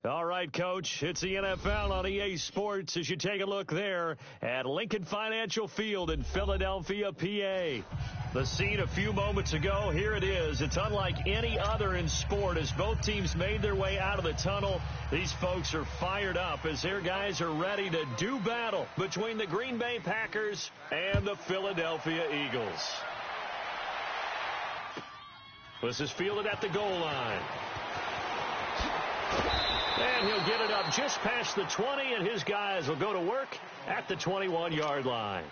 All right, Coach, it's the NFL on EA Sports as you take a look there at Lincoln Financial Field in Philadelphia, PA. The scene a few moments ago, here it is. It's unlike any other in sport as both teams made their way out of the tunnel. These folks are fired up as their guys are ready to do battle between the Green Bay Packers and the Philadelphia Eagles. This is fielded at the goal line. And he'll get it up just past the 20, and his guys will go to work at the 21-yard line.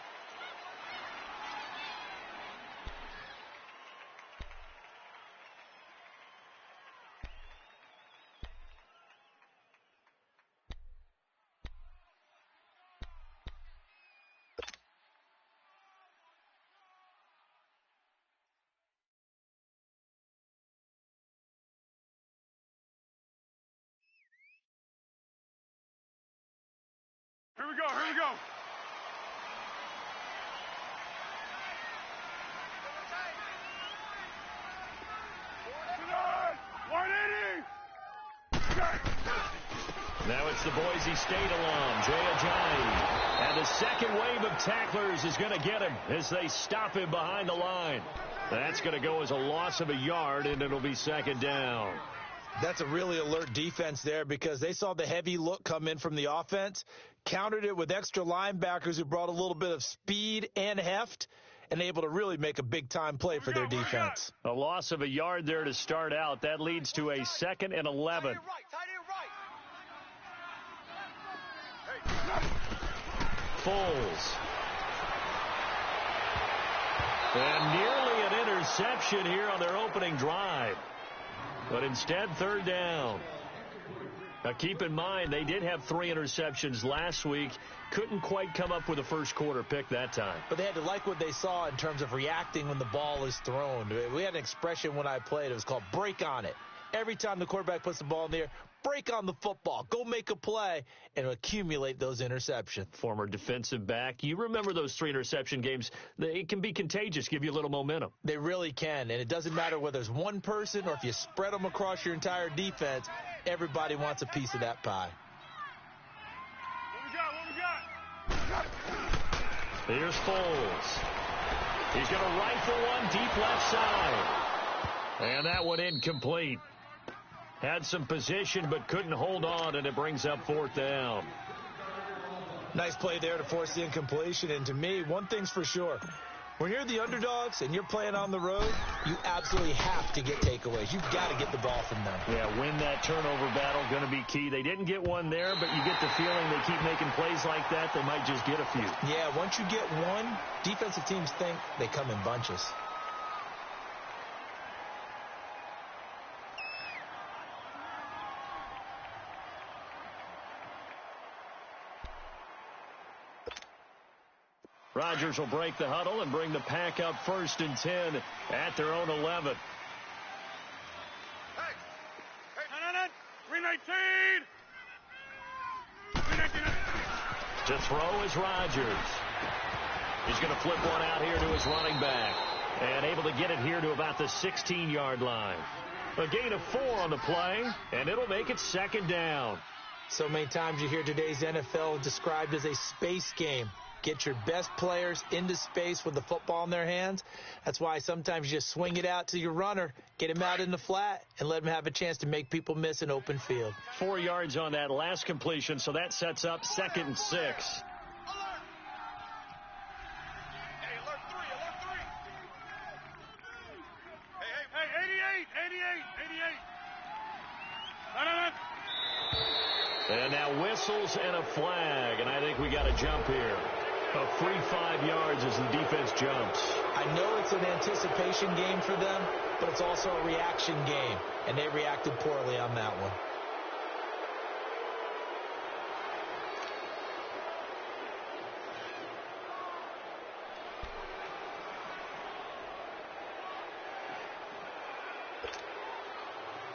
Here we go, here we go. Now it's the Boise State alum, Jay Ajayi. And the second wave of tacklers is going to get him as they stop him behind the line. That's going to go as a loss of a yard, and it'll be second down. That's a really alert defense there because they saw the heavy look come in from the offense, countered it with extra linebackers who brought a little bit of speed and heft, and able to really make a big-time play for their defense. A loss of a yard there to start out. That leads to a 2nd and 11. Foles. And nearly an interception here on their opening drive. But instead, third down. Now, keep in mind, they did have 3 interceptions last week. Couldn't quite come up with a first-quarter pick that time. But they had to like what they saw in terms of reacting when the ball is thrown. We had an expression when I played. It was called break on it. Every time the quarterback puts the ball in the air, break on the football. Go make a play and accumulate those interceptions. Former defensive back. You remember those 3 interception games. It can be contagious, give you a little momentum. They really can, and it doesn't matter whether it's one person or if you spread them across your entire defense. Everybody wants a piece of that pie. What we got? Here's Foles. He's going to rifle one deep left side. And that one incomplete. Had some position but couldn't hold on, and it brings up 4th down. Nice play there to force the incompletion. And to me, one thing's for sure. When you're the underdogs and you're playing on the road, you absolutely have to get takeaways. You've got to get the ball from them. Yeah, win that turnover battle, going to be key. They didn't get one there, but you get the feeling they keep making plays like that, they might just get a few. Yeah, once you get one, defensive teams think they come in bunches. Rodgers will break the huddle and bring the pack up 1st and 10 at their own 11. Hey, 319. 319. To throw is Rodgers. He's going to flip one out here to his running back. And able to get it here to about the 16-yard line. A gain of 4 on the play, and it'll make it 2nd down. So many times you hear today's NFL described as a space game. Get your best players into space with the football in their hands. That's why sometimes you just swing it out to your runner, get him out in the flat, and let him have a chance to make people miss an open field. 4 yards on that last completion, so that sets up 2nd and 6. Hey, alert 3. Hey, 88. And now whistles and a flag, and I think we got a jump here. A free 5 yards as the defense jumps. I know it's an anticipation game for them, but it's also a reaction game, and they reacted poorly on that one.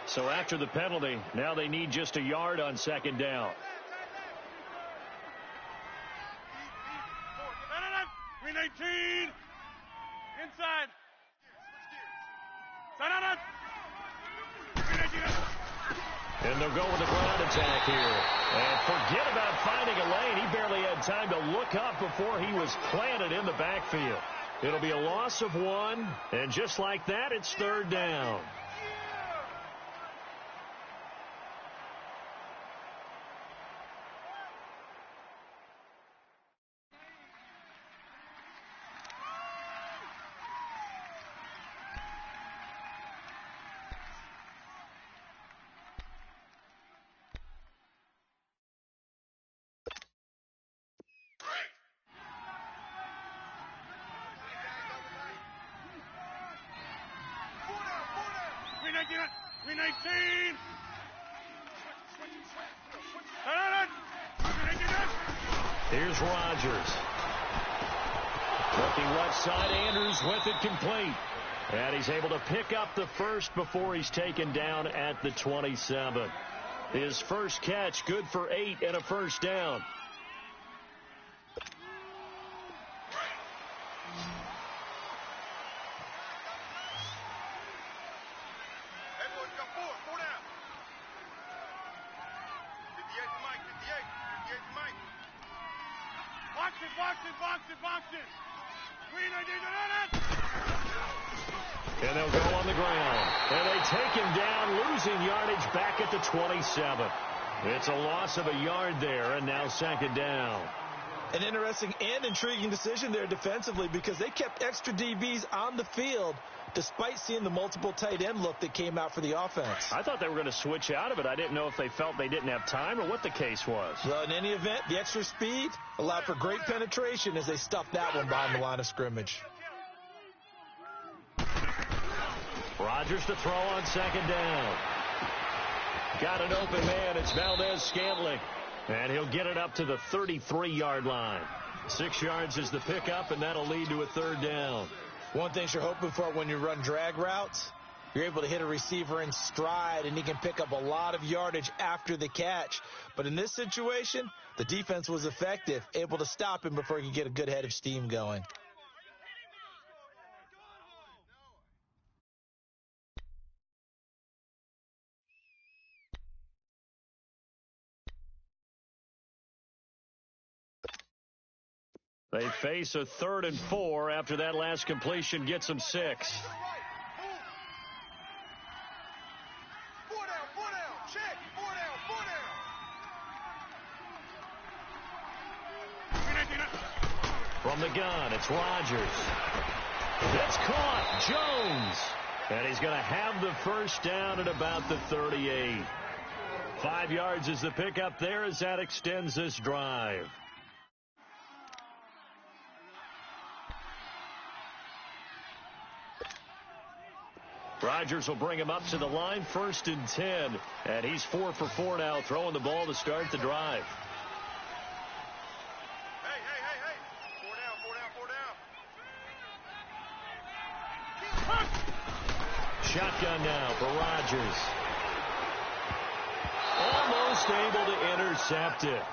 So after the penalty, now they need just a yard on 2nd down. 319. Inside. And they'll go with the ground attack here. And forget about finding a lane. He barely had time to look up before he was planted in the backfield. It'll be a loss of 1. And just like that, it's 3rd down. We 19. Here's Rodgers. Looking left side, Andrews with it complete. And he's able to pick up the first before he's taken down at the 27. His first catch, good for 8 and a first down. And they'll go on the ground. And they take him down, losing yardage back at the 27. It's a loss of a yard there, and now 2nd down. An interesting and intriguing decision there defensively because they kept extra DBs on the field despite seeing the multiple tight end look that came out for the offense. I thought they were going to switch out of it. I didn't know if they felt they didn't have time or what the case was. Well, in any event, the extra speed allowed for great penetration as they stuffed that one behind the line of scrimmage. Rodgers to throw on 2nd down. Got an open man. It's Valdez-Scantling. And he'll get it up to the 33-yard line. 6 yards is the pickup, and that'll lead to a 3rd down. One thing you're hoping for when you run drag routes, you're able to hit a receiver in stride, and he can pick up a lot of yardage after the catch. But in this situation, the defense was effective, able to stop him before he could get a good head of steam going. They face a 3rd and 4 after that last completion gets them 6. 4 down, check, 4 down. From the gun, it's Rodgers. That's caught. Jones. And he's going to have the first down at about the 38. 5 yards is the pickup there as that extends this drive. Rodgers will bring him up to the line, 1st and 10. And he's 4 for 4 now, throwing the ball to start the drive. Hey. 4 down. Shotgun now for Rodgers. Almost able to intercept it.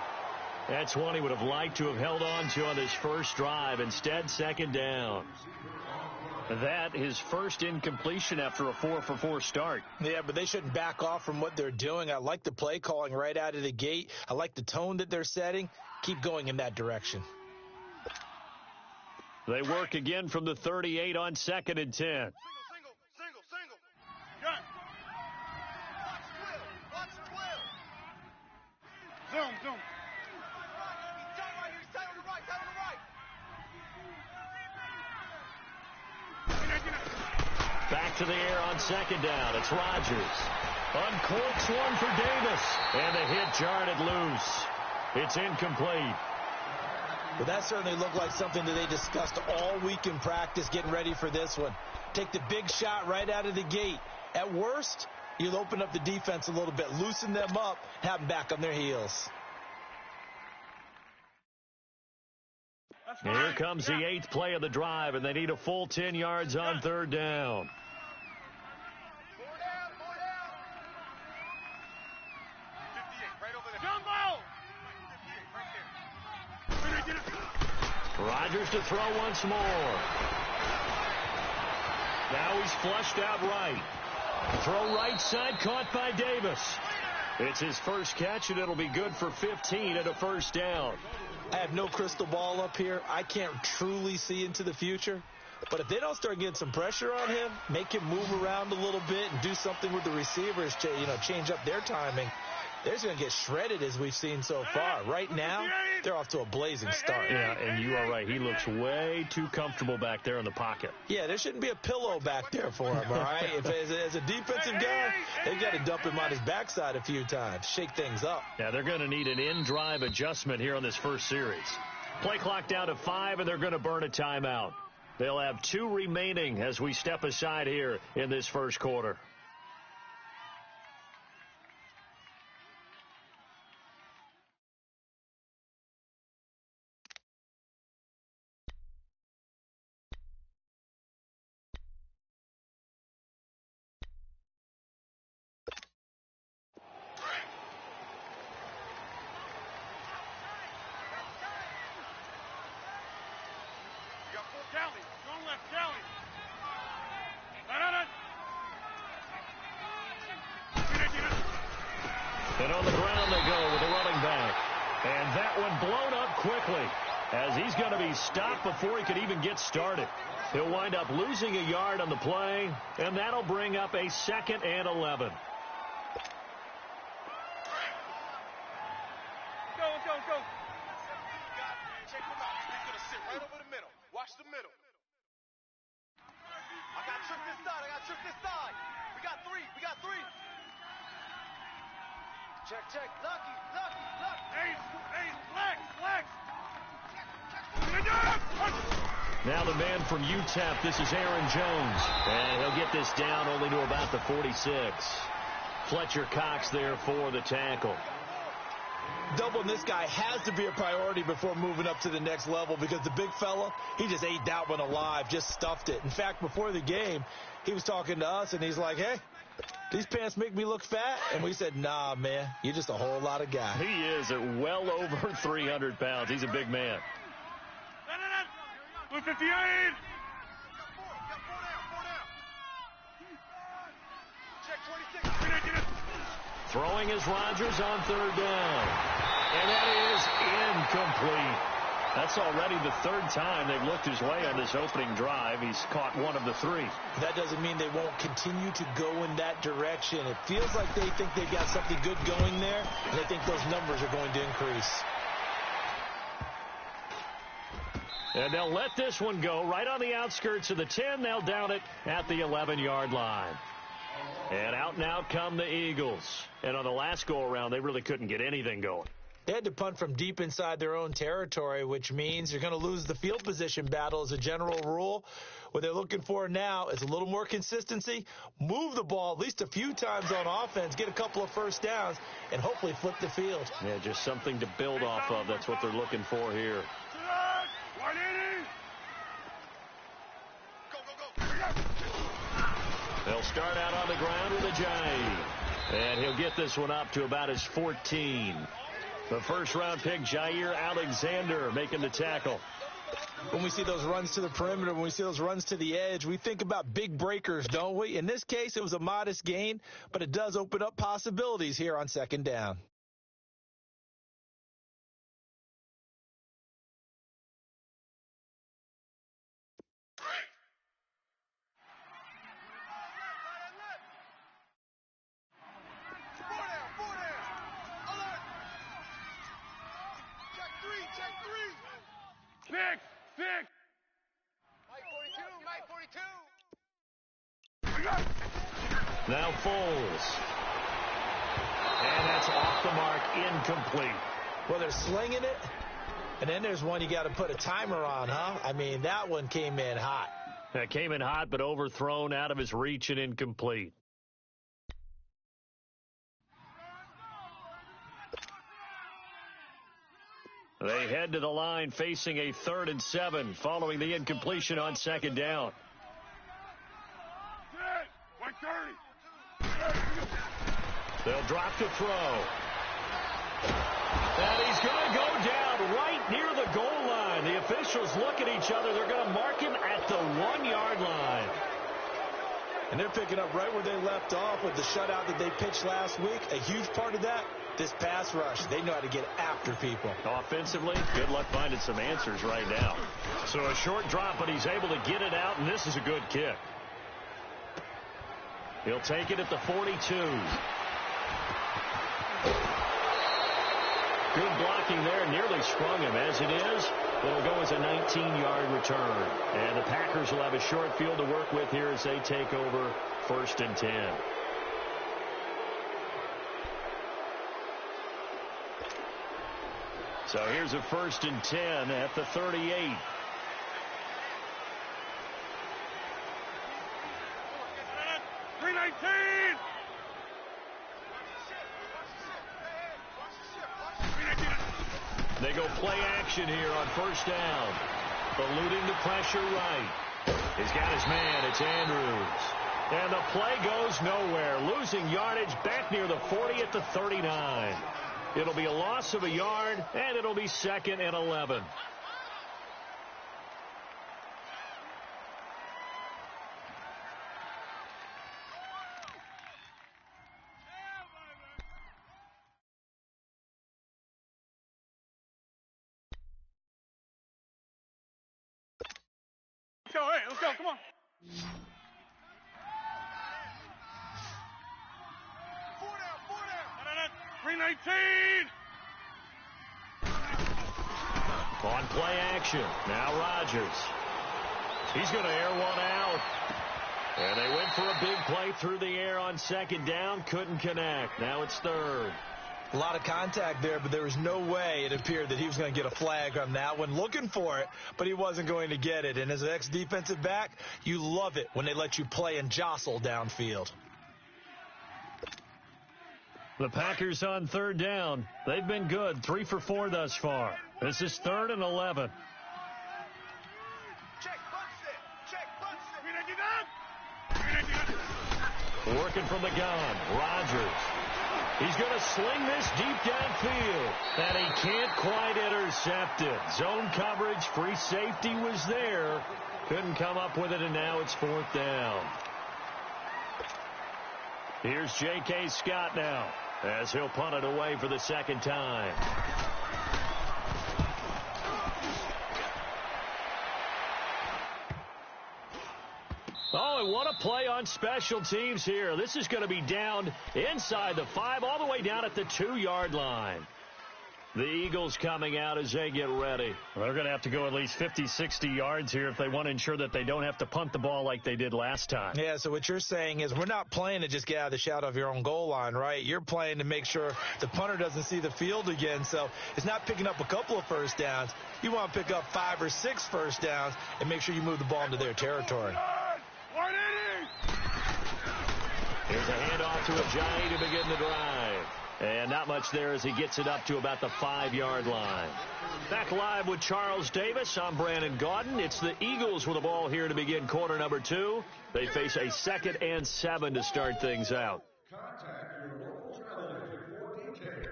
That's one he would have liked to have held on to on his first drive. Instead, 2nd down. That his first incompletion after a 4 for 4 start. Yeah, but they shouldn't back off from what they're doing. I like the play calling right out of the gate. I like the tone that they're setting. Keep going in that direction. They work again from the 38 on 2nd and 10. Single. Gun. Watch Will. Zoom. Back to the air on 2nd down. It's Rodgers. Uncorks one for Davis. And the hit jarred loose. It's incomplete. Well, that certainly looked like something that they discussed all week in practice getting ready for this one. Take the big shot right out of the gate. At worst, you'll open up the defense a little bit, loosen them up, have them back on their heels. Here comes the 8th play of the drive, and they need a full 10 yards on 3rd down. 4 down. 58, right over there. Jumbo! 58, right there. Rodgers to throw once more. Now he's flushed out right. Throw right side, caught by Davis. It's his first catch, and it'll be good for 15 and a first down. I have no crystal ball up here. I can't truly see into the future. But if they don't start getting some pressure on him, make him move around a little bit and do something with the receivers to, change up their timing, they're just going to get shredded as we've seen so far. Right now, they're off to a blazing start. Yeah, and you are right. He looks way too comfortable back there in the pocket. Yeah, there shouldn't be a pillow back there for him, all right? If as a defensive guy, they've got to dump him on his backside a few times, shake things up. Yeah, they're going to need an in-drive adjustment here on this first series. Play clock down to 5, and they're going to burn a timeout. They'll have 2 remaining as we step aside here in this first quarter. Galley, going left, Galley. And on the ground they go with the running back. And that one blown up quickly as he's going to be stopped before he could even get started. He'll wind up losing a yard on the play, and that'll bring up a 2nd and 11. Go. Check him out. He's going to sit right over the middle. Watch the middle. I got trick this side. We got three. Check. Lucky. Hey, flex. Now the man from UTEP, this is Aaron Jones. And he'll get this down only to about the 46. Fletcher Cox there for the tackle. Doubling this guy has to be a priority before moving up to the next level because the big fella, he just ate that one alive, just stuffed it. In fact, before the game, he was talking to us, and he's like, hey, these pants make me look fat? And we said, nah, man, you're just a whole lot of guy. He is at well over 300 pounds. He's a big man. 258. Check 26. Throwing is Rodgers on 3rd down. And that is incomplete. That's already the 3rd time they've looked his way on this opening drive. He's caught one of the 3. That doesn't mean they won't continue to go in that direction. It feels like they think they've got something good going there, and they think those numbers are going to increase. And they'll let this one go right on the outskirts of the 10. They'll down it at the 11-yard line. And out and out come the Eagles. And on the last go-around, they really couldn't get anything going. They had to punt from deep inside their own territory, which means you're going to lose the field position battle as a general rule. What they're looking for now is a little more consistency, move the ball at least a few times on offense, get a couple of first downs, and hopefully flip the field. Yeah, just something to build off of. That's what they're looking for here. They'll start out on the ground with Ajayi. And he'll get this one up to about his 14. The first-round pick, Jair Alexander, making the tackle. When we see those runs to the perimeter, when we see those runs to the edge, we think about big breakers, don't we? In this case, it was a modest gain, but it does open up possibilities here on 2nd down. Six. Mike 42. Now Foles. And that's off the mark, incomplete. Well, they're slinging it, and then there's one you got to put a timer on, huh? I mean, that one came in hot. That came in hot, but overthrown, out of his reach, and incomplete. They head to the line facing a 3rd and 7 following the incompletion on 2nd down. They'll drop to throw. And he's going to go down right near the goal line. The officials look at each other. They're going to mark him at the 1-yard line. And they're picking up right where they left off with the shutout that they pitched last week. A huge part of that, this pass rush. They know how to get after people. Offensively, good luck finding some answers right now. So a short drop, but he's able to get it out, and this is a good kick. He'll take it at the 42. Good blocking there, nearly sprung him. As it is, it'll go as a 19-yard return. And the Packers will have a short field to work with here as they take over 1st and 10. So here's a 1st and 10 at the 38. They go play action here on 1st down. Eluding the pressure right. He's got his man. It's Andrews. And the play goes nowhere. Losing yardage back near the 40 at the 39. It'll be a loss of a yard, and it'll be 2nd and 11. Let's go, hey, let's go, come on. 319. On play action. Now Rodgers. He's going to air one out. And they went for a big play through the air on 2nd down. Couldn't connect. Now it's 3rd. A lot of contact there, but there was no way it appeared that he was going to get a flag on that one. Looking for it, but he wasn't going to get it. And as an ex-defensive back, you love it when they let you play and jostle downfield. The Packers on 3rd down. They've been good. 3 for 4 thus far. This is 3rd and 11. Working from the gun. Rodgers. He's going to sling this deep downfield. And he can't quite intercept it. Zone coverage, free safety was there. Couldn't come up with it, and now it's 4th down. Here's J.K. Scott now, as he'll punt it away for the 2nd time. Oh, and what a play on special teams here. This is going to be down inside the 5, all the way down at the 2-yard line. The Eagles coming out as they get ready. Well, they're going to have to go at least 50, 60 yards here if they want to ensure that they don't have to punt the ball like they did last time. Yeah, so what you're saying is we're not playing to just get out of the shadow of your own goal line, right? You're playing to make sure the punter doesn't see the field again. So it's not picking up a couple of 1st downs. You want to pick up 5 or 6 1st downs and make sure you move the ball into their territory. Here's a handoff to Ajayi to begin the drive. And not much there as he gets it up to about the 5-yard line. Back live with Charles Davis. I'm Brandon Gaudin. It's the Eagles with the ball here to begin quarter number 2. They face a 2nd and 7 to start things out. Contact your local television for details.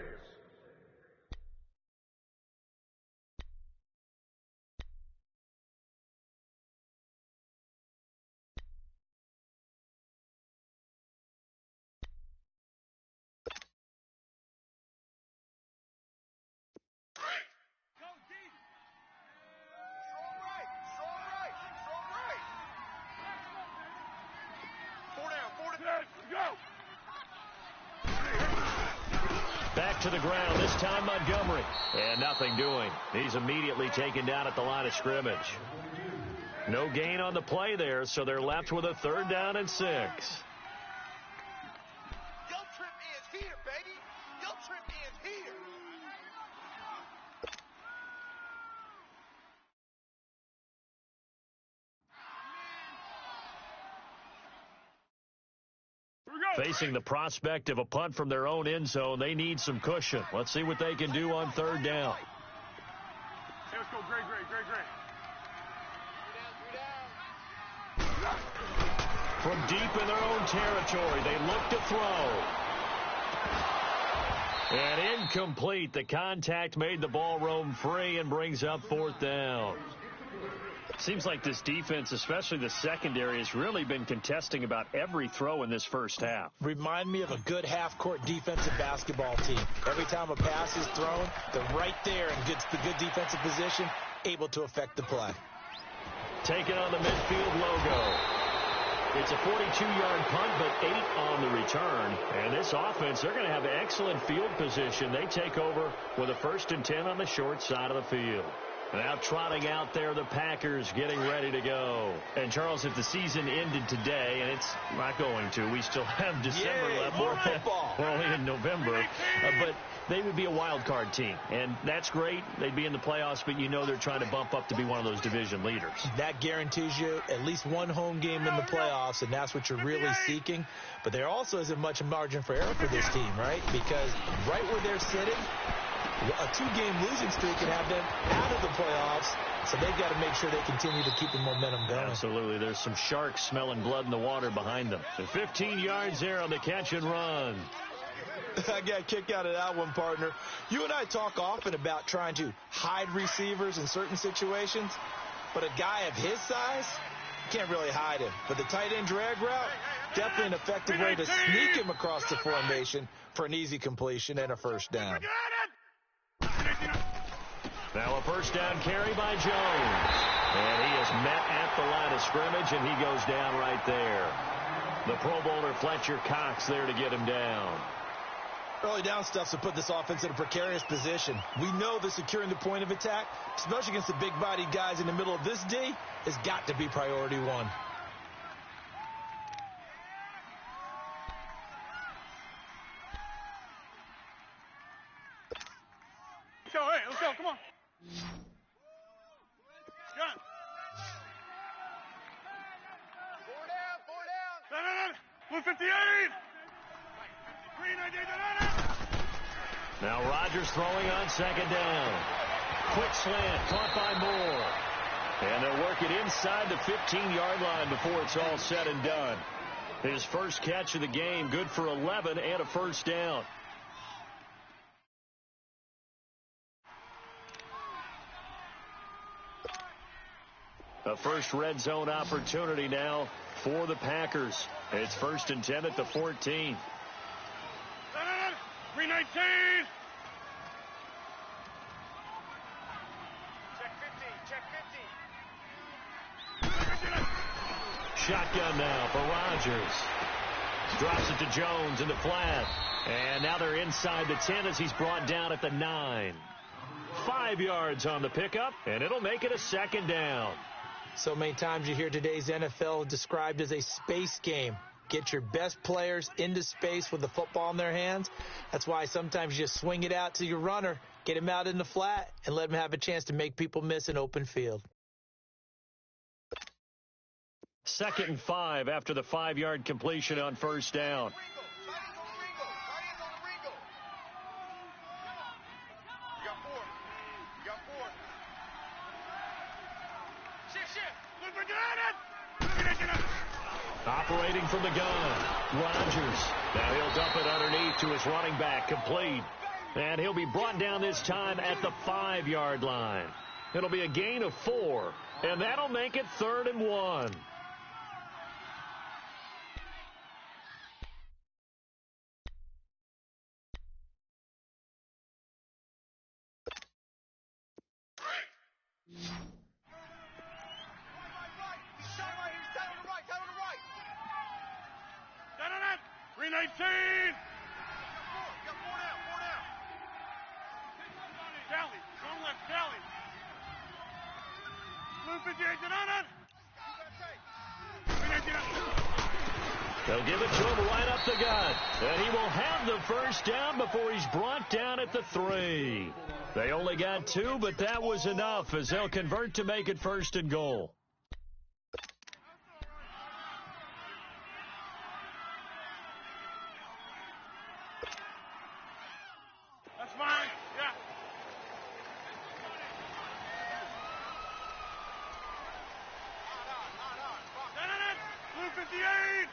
Back to the ground, this time Montgomery. And nothing doing. He's immediately taken down at the line of scrimmage. No gain on the play there, so they're left with a 3rd down and 6. Your trip ends here, baby. Your trip ends here. Facing the prospect of a punt from their own end zone, they need some cushion. Let's see what they can do on 3rd down. Hey, let's go, great. From deep in their own territory, they look to throw. And incomplete. The contact made the ball roam free and brings up 4th down. Seems like this defense, especially the secondary, has really been contesting about every throw in this first half. Remind me of a good half-court defensive basketball team. Every time a pass is thrown, they're right there in good defensive position, able to affect the play. Taking on the midfield logo. It's a 42-yard punt, but 8 on the return. And this offense, they're going to have excellent field position. They take over with a 1st and 10 on the short side of the field. Now trotting out there, the Packers getting ready to go. And, Charles, if the season ended today, and it's not going to, we still have December left. More football. We're only in November. But they would be a wild card team. And that's great. They'd be in the playoffs, but you know they're trying to bump up to be one of those division leaders. That guarantees you at least one home game in the playoffs, and that's what you're really seeking. But there also isn't much margin for error for this team, right? Because right where they're sitting, a 2-game losing streak can have them out of the playoffs, so they've got to make sure they continue to keep the momentum going. Absolutely. There's some sharks smelling blood in the water behind them. The 15 yards there on the catch and run. I got a kick out of that one, partner. You and I talk often about trying to hide receivers in certain situations, but a guy of his size, can't really hide him. But the tight end drag route, definitely an effective way to sneak him across the formation for an easy completion and a first down. Now a first down carry by Jones. And he is met at the line of scrimmage, and he goes down right there. The Pro Bowler Fletcher Cox there to get him down. Early down stuff's to put this offense in a precarious position. We know that securing the point of attack, especially against the big-bodied guys in the middle of this D, has got to be priority one. Let's go, come on. Gun. 4 down. 158. Now Rodgers throwing on 2nd down. Quick slant caught by Moore. And they'll work it inside the 15-yard line before it's all said and done. His first catch of the game, good for 11 and a first down. A first red zone opportunity now for the Packers. It's 1st and 10 at the 14. 319. Check 15. Shotgun now for Rodgers. Drops it to Jones in the flat. And now they're inside the 10 as he's brought down at the 9. 5 yards on the pickup, and it'll make it a 2nd down. So many times you hear today's NFL described as a space game. Get your best players into space with the football in their hands. That's why sometimes you just swing it out to your runner, get him out in the flat, and let him have a chance to make people miss an open field. 2nd and 5 after the 5-yard completion on first down. Operating from the gun, Rodgers. Now he'll dump it underneath to his running back, complete. And he'll be brought down this time at the 5-yard line. It'll be a gain of 4, and that'll make it 3rd and 1. They'll give it to him right up the gut. And he will have the first down before he's brought down at the 3. They only got 2, but that was enough as they'll convert to make it 1st and goal. That's fine. Yeah. Blue 58.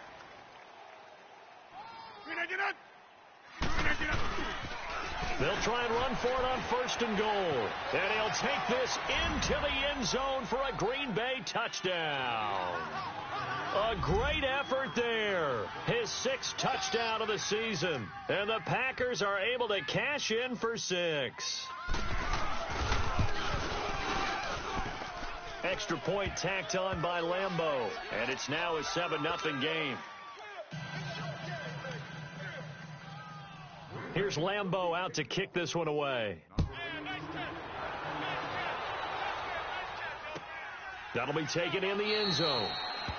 They'll try and run for it on 1st and goal. And he'll take this into the end zone for a Green Bay touchdown. A great effort there. His 6th touchdown of the season. And the Packers are able to cash in for 6. Extra point tacked on by Lambeau. And it's now a 7-0 game. Here's Lambeau out to kick this one away. That'll be taken in the end zone.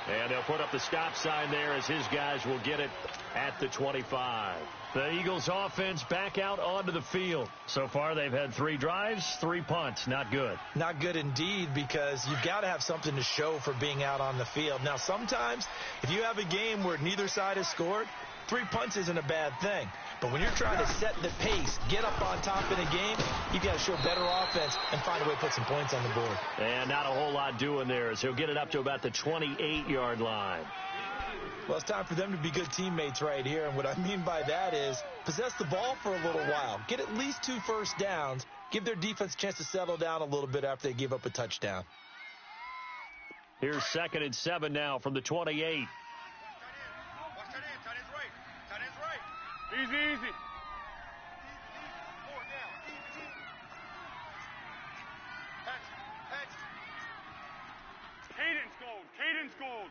And they'll put up the stop sign there as his guys will get it at the 25. The Eagles offense back out onto the field. So far they've had 3 drives, 3 punts. Not good. Not good indeed, because you've got to have something to show for being out on the field. Now sometimes if you have a game where neither side has scored, 3 punts isn't a bad thing. But when you're trying to set the pace, get up on top in a game, you got to show better offense and find a way to put some points on the board. And not a whole lot doing there, as he'll get it up to about the 28-yard line. Well, it's time for them to be good teammates right here. And what I mean by that is possess the ball for a little while. Get at least 2 first downs. Give their defense a chance to settle down a little bit after they give up a touchdown. Here's 2nd and 7 now from the 28. Easy, easy. Cadence gold.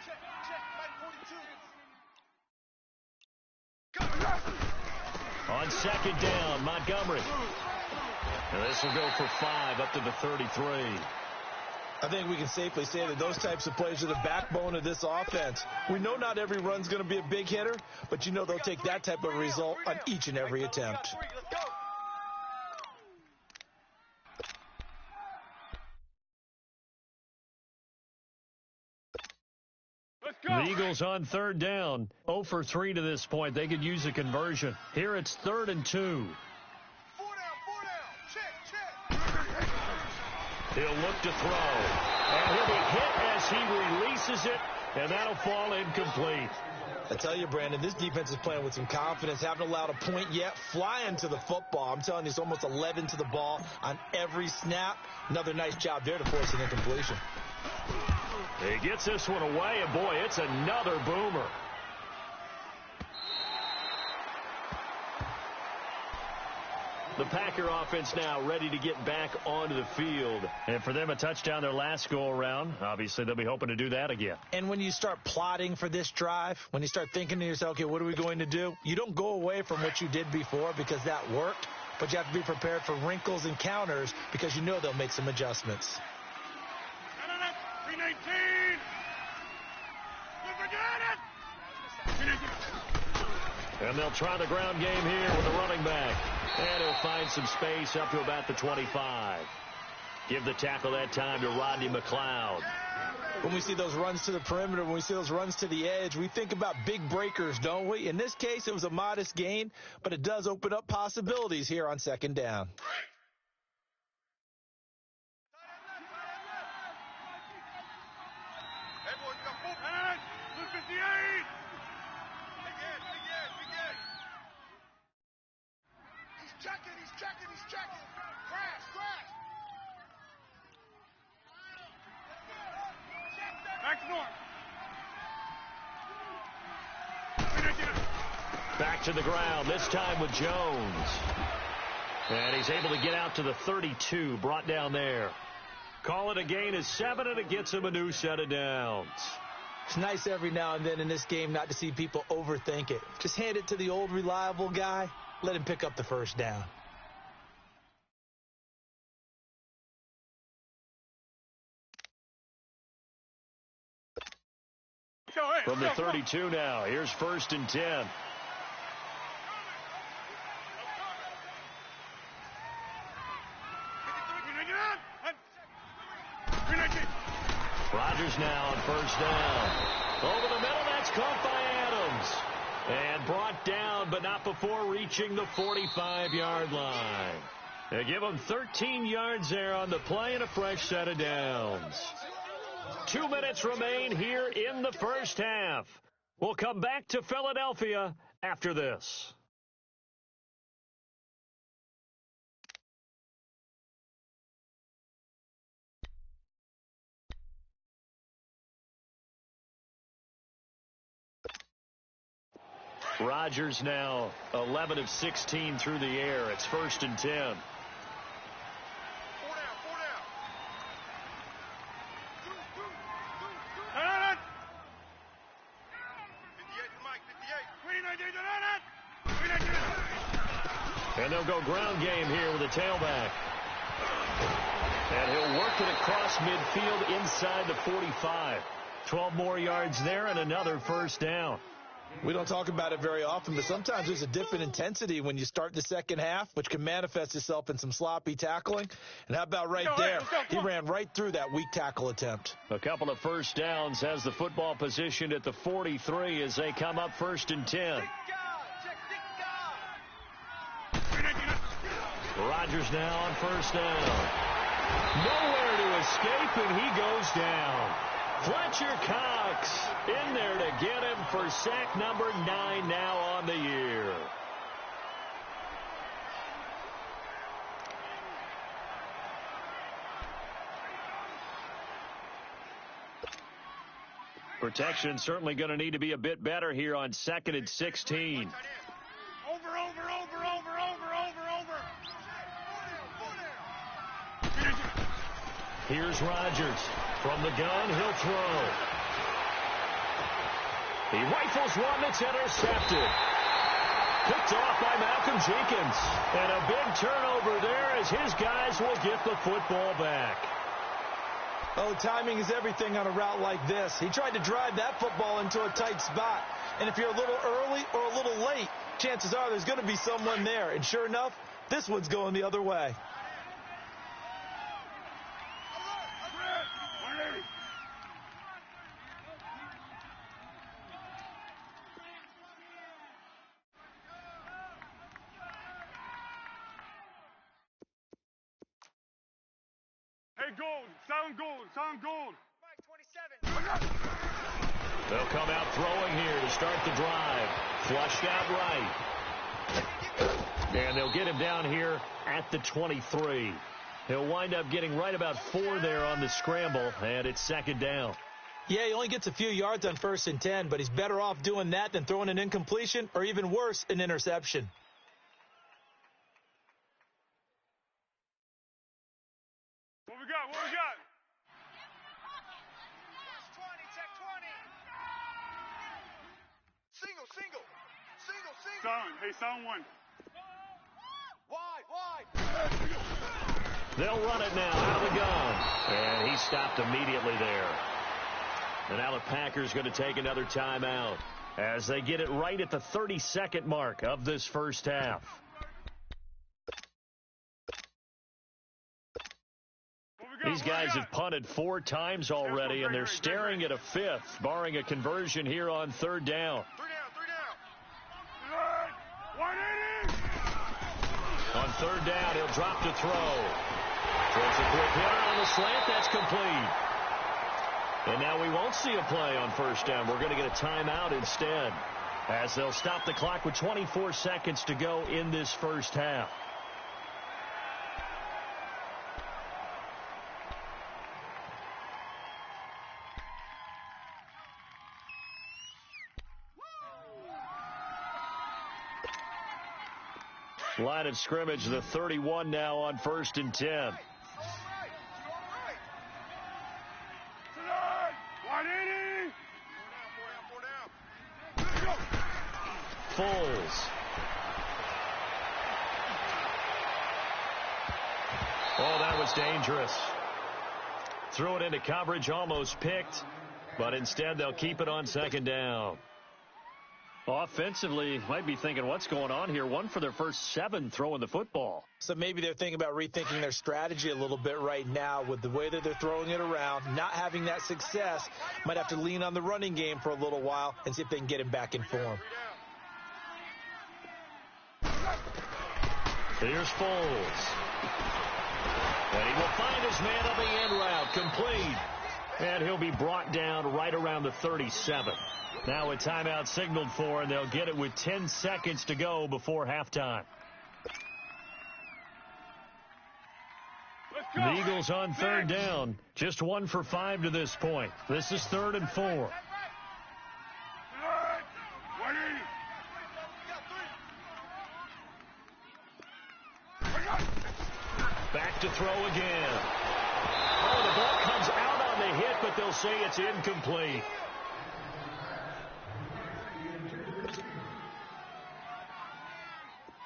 Check, Mike 42. On 2nd down, Montgomery. And this will go for 5 up to the 33. I think we can safely say that those types of plays are the backbone of this offense. We know not every run's going to be a big hitter, but you know they'll take that type of result on each and every attempt. The Eagles on 3rd down. 0 for 3 to this point. They could use a conversion. Here it's 3rd and 2. 4 down. Check. He'll look to throw. And he'll be hit as he releases it, and that'll fall incomplete. I tell you, Brandon, this defense is playing with some confidence. Haven't allowed a point yet. Flying to the football. I'm telling you, it's almost 11 to the ball on every snap. Another nice job there to force an incompletion. He gets this one away, and boy, it's another boomer. The Packer offense now ready to get back onto the field. And for them, a touchdown their last go-around. Obviously, they'll be hoping to do that again. And when you start plotting for this drive, when you start thinking to yourself, okay, what are we going to do? You don't go away from what you did before because that worked, but you have to be prepared for wrinkles and counters because you know they'll make some adjustments. 319. And they'll try the ground game here with the running back. And he'll find some space up to about the 25. Give the tackle that time to Rodney McLeod. When we see those runs to the perimeter, when we see those runs to the edge, we think about big breakers, don't we? In this case, it was a modest gain, but it does open up possibilities here on 2nd down. He's checking. Crash. Back to the ground, this time with Jones. And he's able to get out to the 32, brought down there. Call it a gain of 7, and it gets him a new set of downs. It's nice every now and then in this game not to see people overthink it. Just hand it to the old reliable guy. Let him pick up the first down. From the 32 now, here's 1st and 10. Rodgers now on 1st down. Over the middle, that's caught by Adams. And brought down, but not before reaching the 45-yard line. They give him 13 yards there on the play and a fresh set of downs. 2 minutes remain here in the first half. We'll come back to Philadelphia after this. Rodgers now 11 of 16 through the air. It's 1st and 10. 4 down, 4 down. Run it! 58 to Mike, 58. And they'll go ground game here with a tailback. And he'll work it across midfield inside the 45. 12 more yards there and another 1st down. We don't talk about it very often, but sometimes there's a dip in intensity when you start the second half, which can manifest itself in some sloppy tackling. And how about right there? He ran right through that weak tackle attempt. A couple of 1st downs, has the football positioned at the 43 as they come up 1st and 10. Rodgers now on 1st down. Nowhere to escape, and he goes down. Fletcher Cox in there to get him for sack number 9 now on the year. Protection certainly going to need to be a bit better here on 2nd and 16. Over. Here's Rodgers. From the gun, he'll throw. He rifles one that's intercepted. Picked off by Malcolm Jenkins. And a big turnover there as his guys will get the football back. Oh, timing is everything on a route like this. He tried to drive that football into a tight spot. And if you're a little early or a little late, chances are there's going to be someone there. And sure enough, this one's going the other way. Hey, gold. Sound gold. Mike, 27. They'll come out throwing here to start the drive. Flushed out right. And they'll get him down here at the 23. He'll wind up getting right about 4 there on the scramble, and it's 2nd down. Yeah, he only gets a few yards on 1st and 10, but he's better off doing that than throwing an incompletion or even worse, an interception. What we got? Watch 20, check 20. Single. Sound. Hey, sound 1. Wide. They'll run it now out of the gun. And he stopped immediately there. And now the Packers going to take another timeout as they get it right at the 32nd mark of this 1st half. These guys have punted 4 times already, and they're staring at a 5th, barring a conversion here on 3rd down. 3 down. 180! On 3rd down, he'll drop to throw. Throws a quick hitter on the slant. That's complete. And now we won't see a play on 1st down. We're going to get a timeout instead, as they'll stop the clock with 24 seconds to go in this 1st half. Line of scrimmage, the 31 now on 1st and 10. 180! Four down. Foles. Oh, that was dangerous. Threw it into coverage, almost picked, but instead they'll keep it on 2nd down. Offensively, might be thinking, what's going on here? 1 for their first 7 throwing the football. So maybe they're thinking about rethinking their strategy a little bit right now with the way that they're throwing it around, not having that success. Might have to lean on the running game for a little while and see if they can get him back in form. Here's Foles. And he will find his man on the end route, complete. And he'll be brought down right around the 37. Now a timeout signaled for, and they'll get it with 10 seconds to go before halftime. The Eagles on 3rd down. Just 1 for 5 to this point. This is 3rd and 4. back to throw again. Oh, the ball comes out on the hit, but they'll say it's incomplete.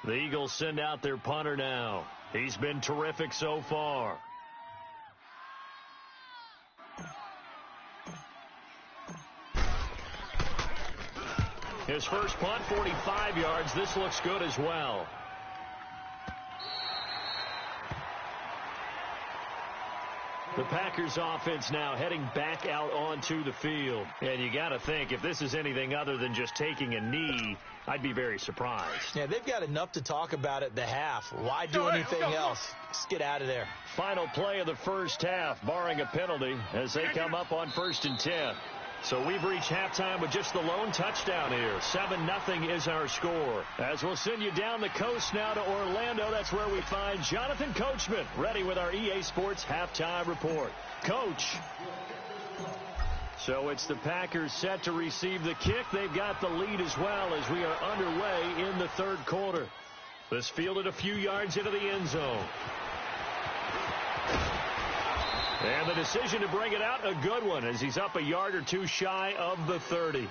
The Eagles send out their punter now. He's been terrific so far. His first punt, 45 yards. This looks good as well. The Packers offense now heading back out onto the field. And you got to think, if this is anything other than just taking a knee, I'd be very surprised. Yeah, they've got enough to talk about at the half. Why do anything else? Just get out of there. Final play of the first half, barring a penalty, as they come up on 1st and 10. So we've reached halftime with just the lone touchdown here. 7-0 is our score. As we'll send you down the coast now to Orlando, that's where we find Jonathan Coachman, ready with our EA Sports halftime report. Coach. So it's the Packers set to receive the kick. They've got the lead as well as we are underway in the third quarter. This fielded a few yards into the end zone. And the decision to bring it out, a good one, as he's up a yard or two shy of the 30.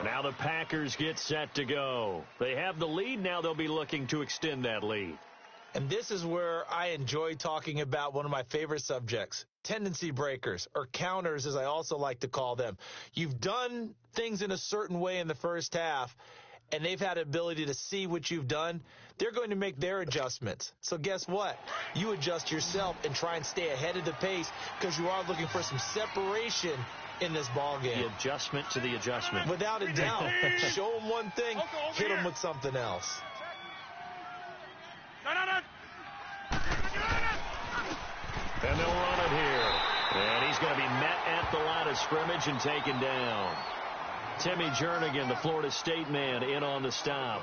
Now the Packers get set to go. They have the lead. Now they'll be looking to extend that lead. And this is where I enjoy talking about one of my favorite subjects, tendency breakers, or counters, as I also like to call them. You've done things in a certain way in the first half, and they've had the ability to see what you've done. They're going to make their adjustments. So guess what? You adjust yourself and try and stay ahead of the pace because you are looking for some separation in this ball game. The adjustment to the adjustment. Without a doubt. Show them one thing, hit them with something else. And they'll run it here. And he's going to be met at the line of scrimmage and taken down. Timmy Jernigan, the Florida State man, in on the stop.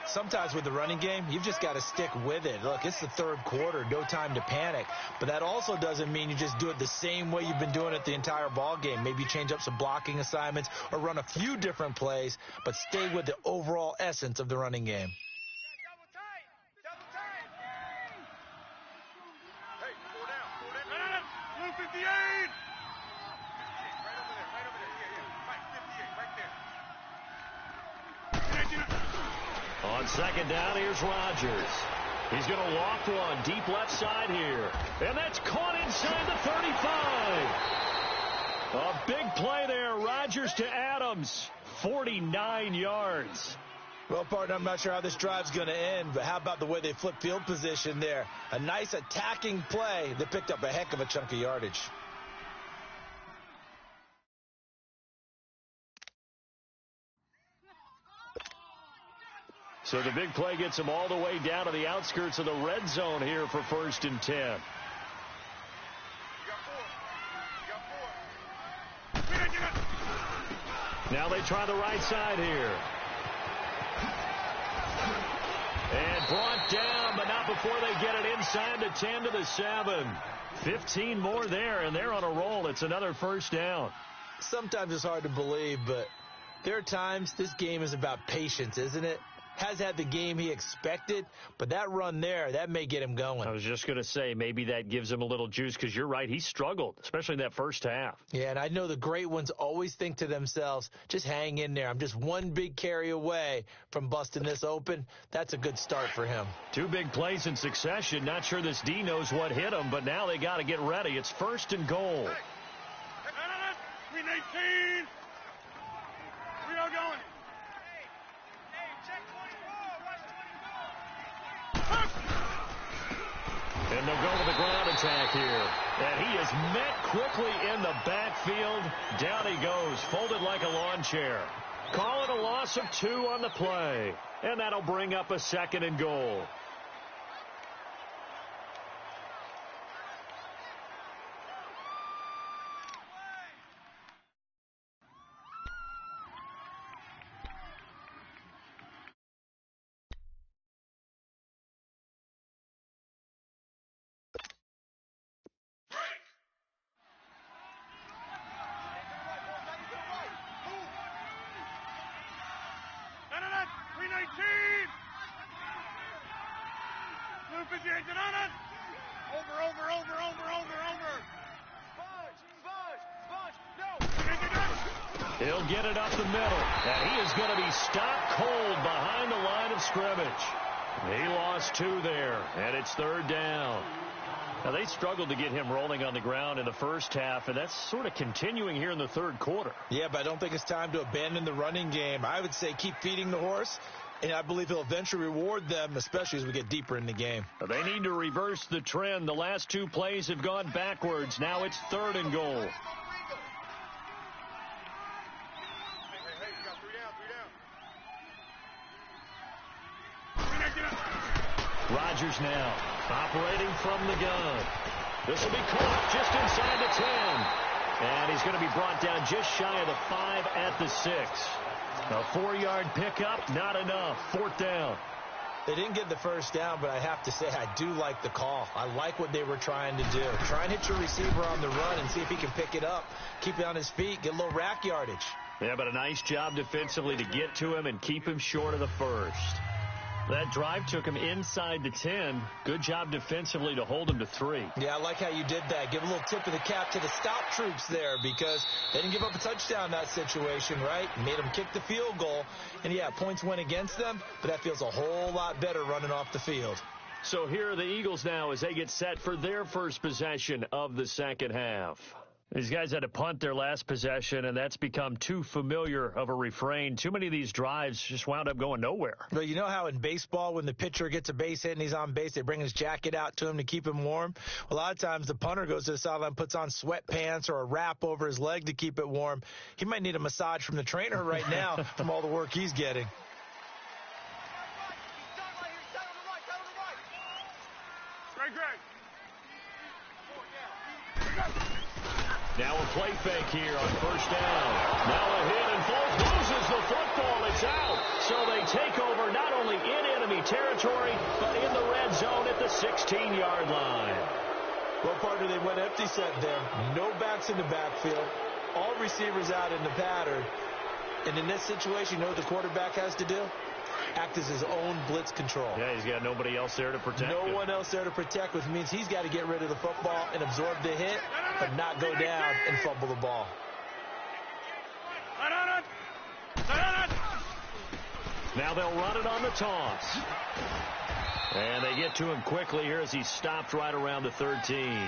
Sometimes with the running game, you've just got to stick with it. Look, it's the third quarter, no time to panic. But that also doesn't mean you just do it the same way you've been doing it the entire ball game. Maybe change up some blocking assignments or run a few different plays, but stay with the overall essence of the running game. On second down, here's Rodgers. He's going to walk one deep left side here. And that's caught inside the 35. A big play there. Rodgers to Adams. 49 yards. Well, partner, I'm not sure how this drive's going to end, but how about the way they flip field position there? A nice attacking play that picked up a heck of a chunk of yardage. So the big play gets him all the way down to the outskirts of the red zone here for 1st and 10. Now they try the right side here. And brought down, but not before they get it inside the 10 to the 7. 15 more there, and they're on a roll. It's another first down. Sometimes it's hard to believe, but there are times this game is about patience, isn't it? Has had the game he expected, but that run there, that may get him going. I was just going to say, maybe that gives him a little juice, because you're right, he struggled, especially in that first half. Yeah, and I know the great ones always think to themselves, just hang in there. I'm just one big carry away from busting this open. That's a good start for him. Two big plays in succession. Not sure this D knows what hit him, but now they got to get ready. It's 1st and goal. 319. We are going. And they'll go with the ground attack here. And he is met quickly in the backfield. Down he goes, folded like a lawn chair. Call it a loss of 2 on the play. And that'll bring up a 2nd and goal. He'll get it up the middle, and he is going to be stopped cold behind the line of scrimmage. He lost 2 there, and it's 3rd down. Now, they struggled to get him rolling on the ground in the first half, and that's sort of continuing here in the 3rd quarter. Yeah, but I don't think it's time to abandon the running game. I would say keep feeding the horse, and I believe he'll eventually reward them, especially as we get deeper in the game. They need to reverse the trend. The last 2 plays have gone backwards. Now it's 3rd and goal. Rodgers now operating from the gun. This will be caught just inside the 10. And he's going to be brought down just shy of the 5 at the 6. A 4-yard pickup, not enough. 4th down. They didn't get the first down, but I have to say I do like the call. I like what they were trying to do. Try and hit your receiver on the run and see if he can pick it up. Keep it on his feet, get a little rack yardage. Yeah, but a nice job defensively to get to him and keep him short of the first. That drive took him inside the 10. Good job defensively to hold him to 3. Yeah, I like how you did that. Give a little tip of the cap to the stop troops there because they didn't give up a touchdown in that situation, right? Made them kick the field goal. And, yeah, points went against them, but that feels a whole lot better running off the field. So here are the Eagles now as they get set for their first possession of the second half. These guys had to punt their last possession, and that's become too familiar of a refrain. Too many of these drives just wound up going nowhere. Well, you know how in baseball when the pitcher gets a base hit and he's on base, they bring his jacket out to him to keep him warm? A lot of times the punter goes to the sideline, puts on sweatpants or a wrap over his leg to keep it warm. He might need a massage from the trainer right now from all the work he's getting. Now a play fake here on first down. Now a hit, and Foles loses the football. It's out. So they take over not only in enemy territory, but in the red zone at the 16-yard line. Well, partner, they went empty set there. No backs in the backfield. All receivers out in the pattern. And in this situation, you know what the quarterback has to do? Act as his own blitz control. Yeah, he's got nobody else there to protect him. No one else there to protect, which means he's got to get rid of the football and absorb the hit, but not go down and fumble the ball. Now they'll run it on the toss. And they get to him quickly here as he's stopped right around the 13.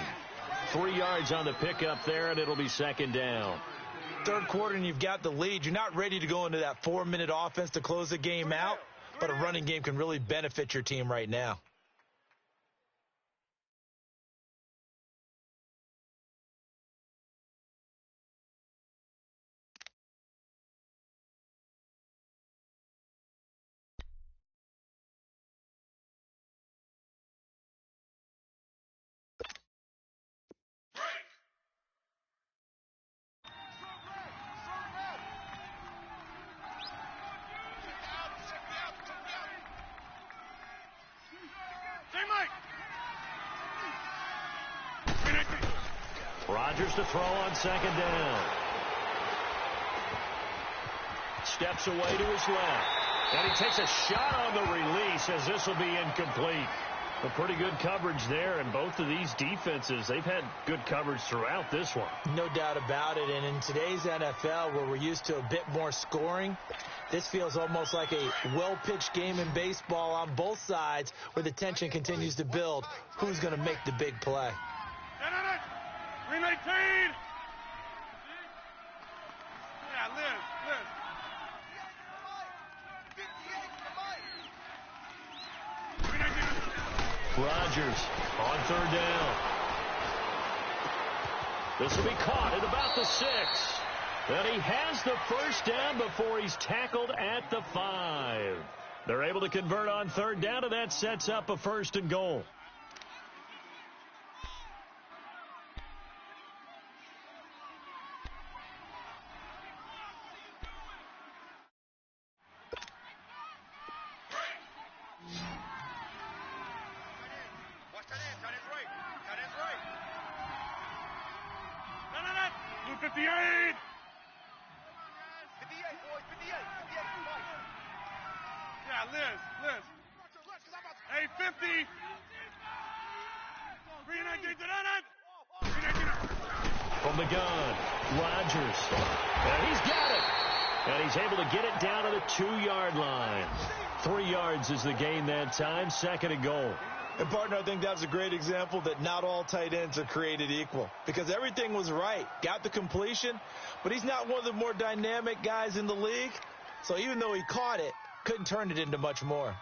3 yards on the pickup there, and it'll be second down. Third quarter and you've got the lead. You're not ready to go into that 4-minute offense to close the game out, but a running game can really benefit your team right now. Rodgers to throw on second down. Steps away to his left. And he takes a shot on the release as this will be incomplete. A pretty good coverage there, and both of these defenses, they've had good coverage throughout this one. No doubt about it, and in today's NFL, where we're used to a bit more scoring, this feels almost like a well-pitched game in baseball on both sides where the tension continues to build. Who's going to make the big play? 319! Yeah, Liz. Rodgers on third down. This will be caught at about the 6. And he has the first down before he's tackled at the 5. They're able to convert on third down, and that sets up a 1st and goal. From the gun, Rodgers. And he's got it. And he's able to get it down to the 2-yard line. 3 yards is the gain that time, 2nd and goal. And, partner, I think that's a great example that not all tight ends are created equal. Because everything was right. Got the completion, but he's not one of the more dynamic guys in the league. So even though he caught it, couldn't turn it into much more.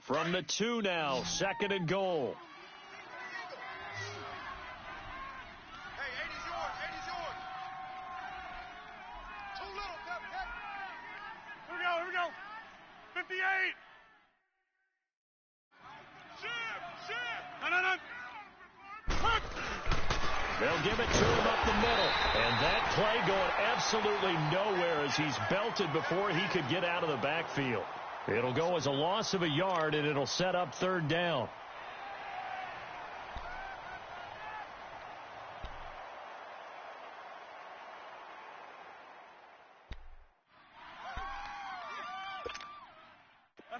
From the 2 now, 2nd and goal. Hey, 80's yours. 80's yours. Too little, Pep. Here we go. 58. No. Hook. They'll give it to him up the middle. And that play going absolutely nowhere as he's belted before he could get out of the backfield. It'll go as a loss of a yard, and it'll set up 3rd down.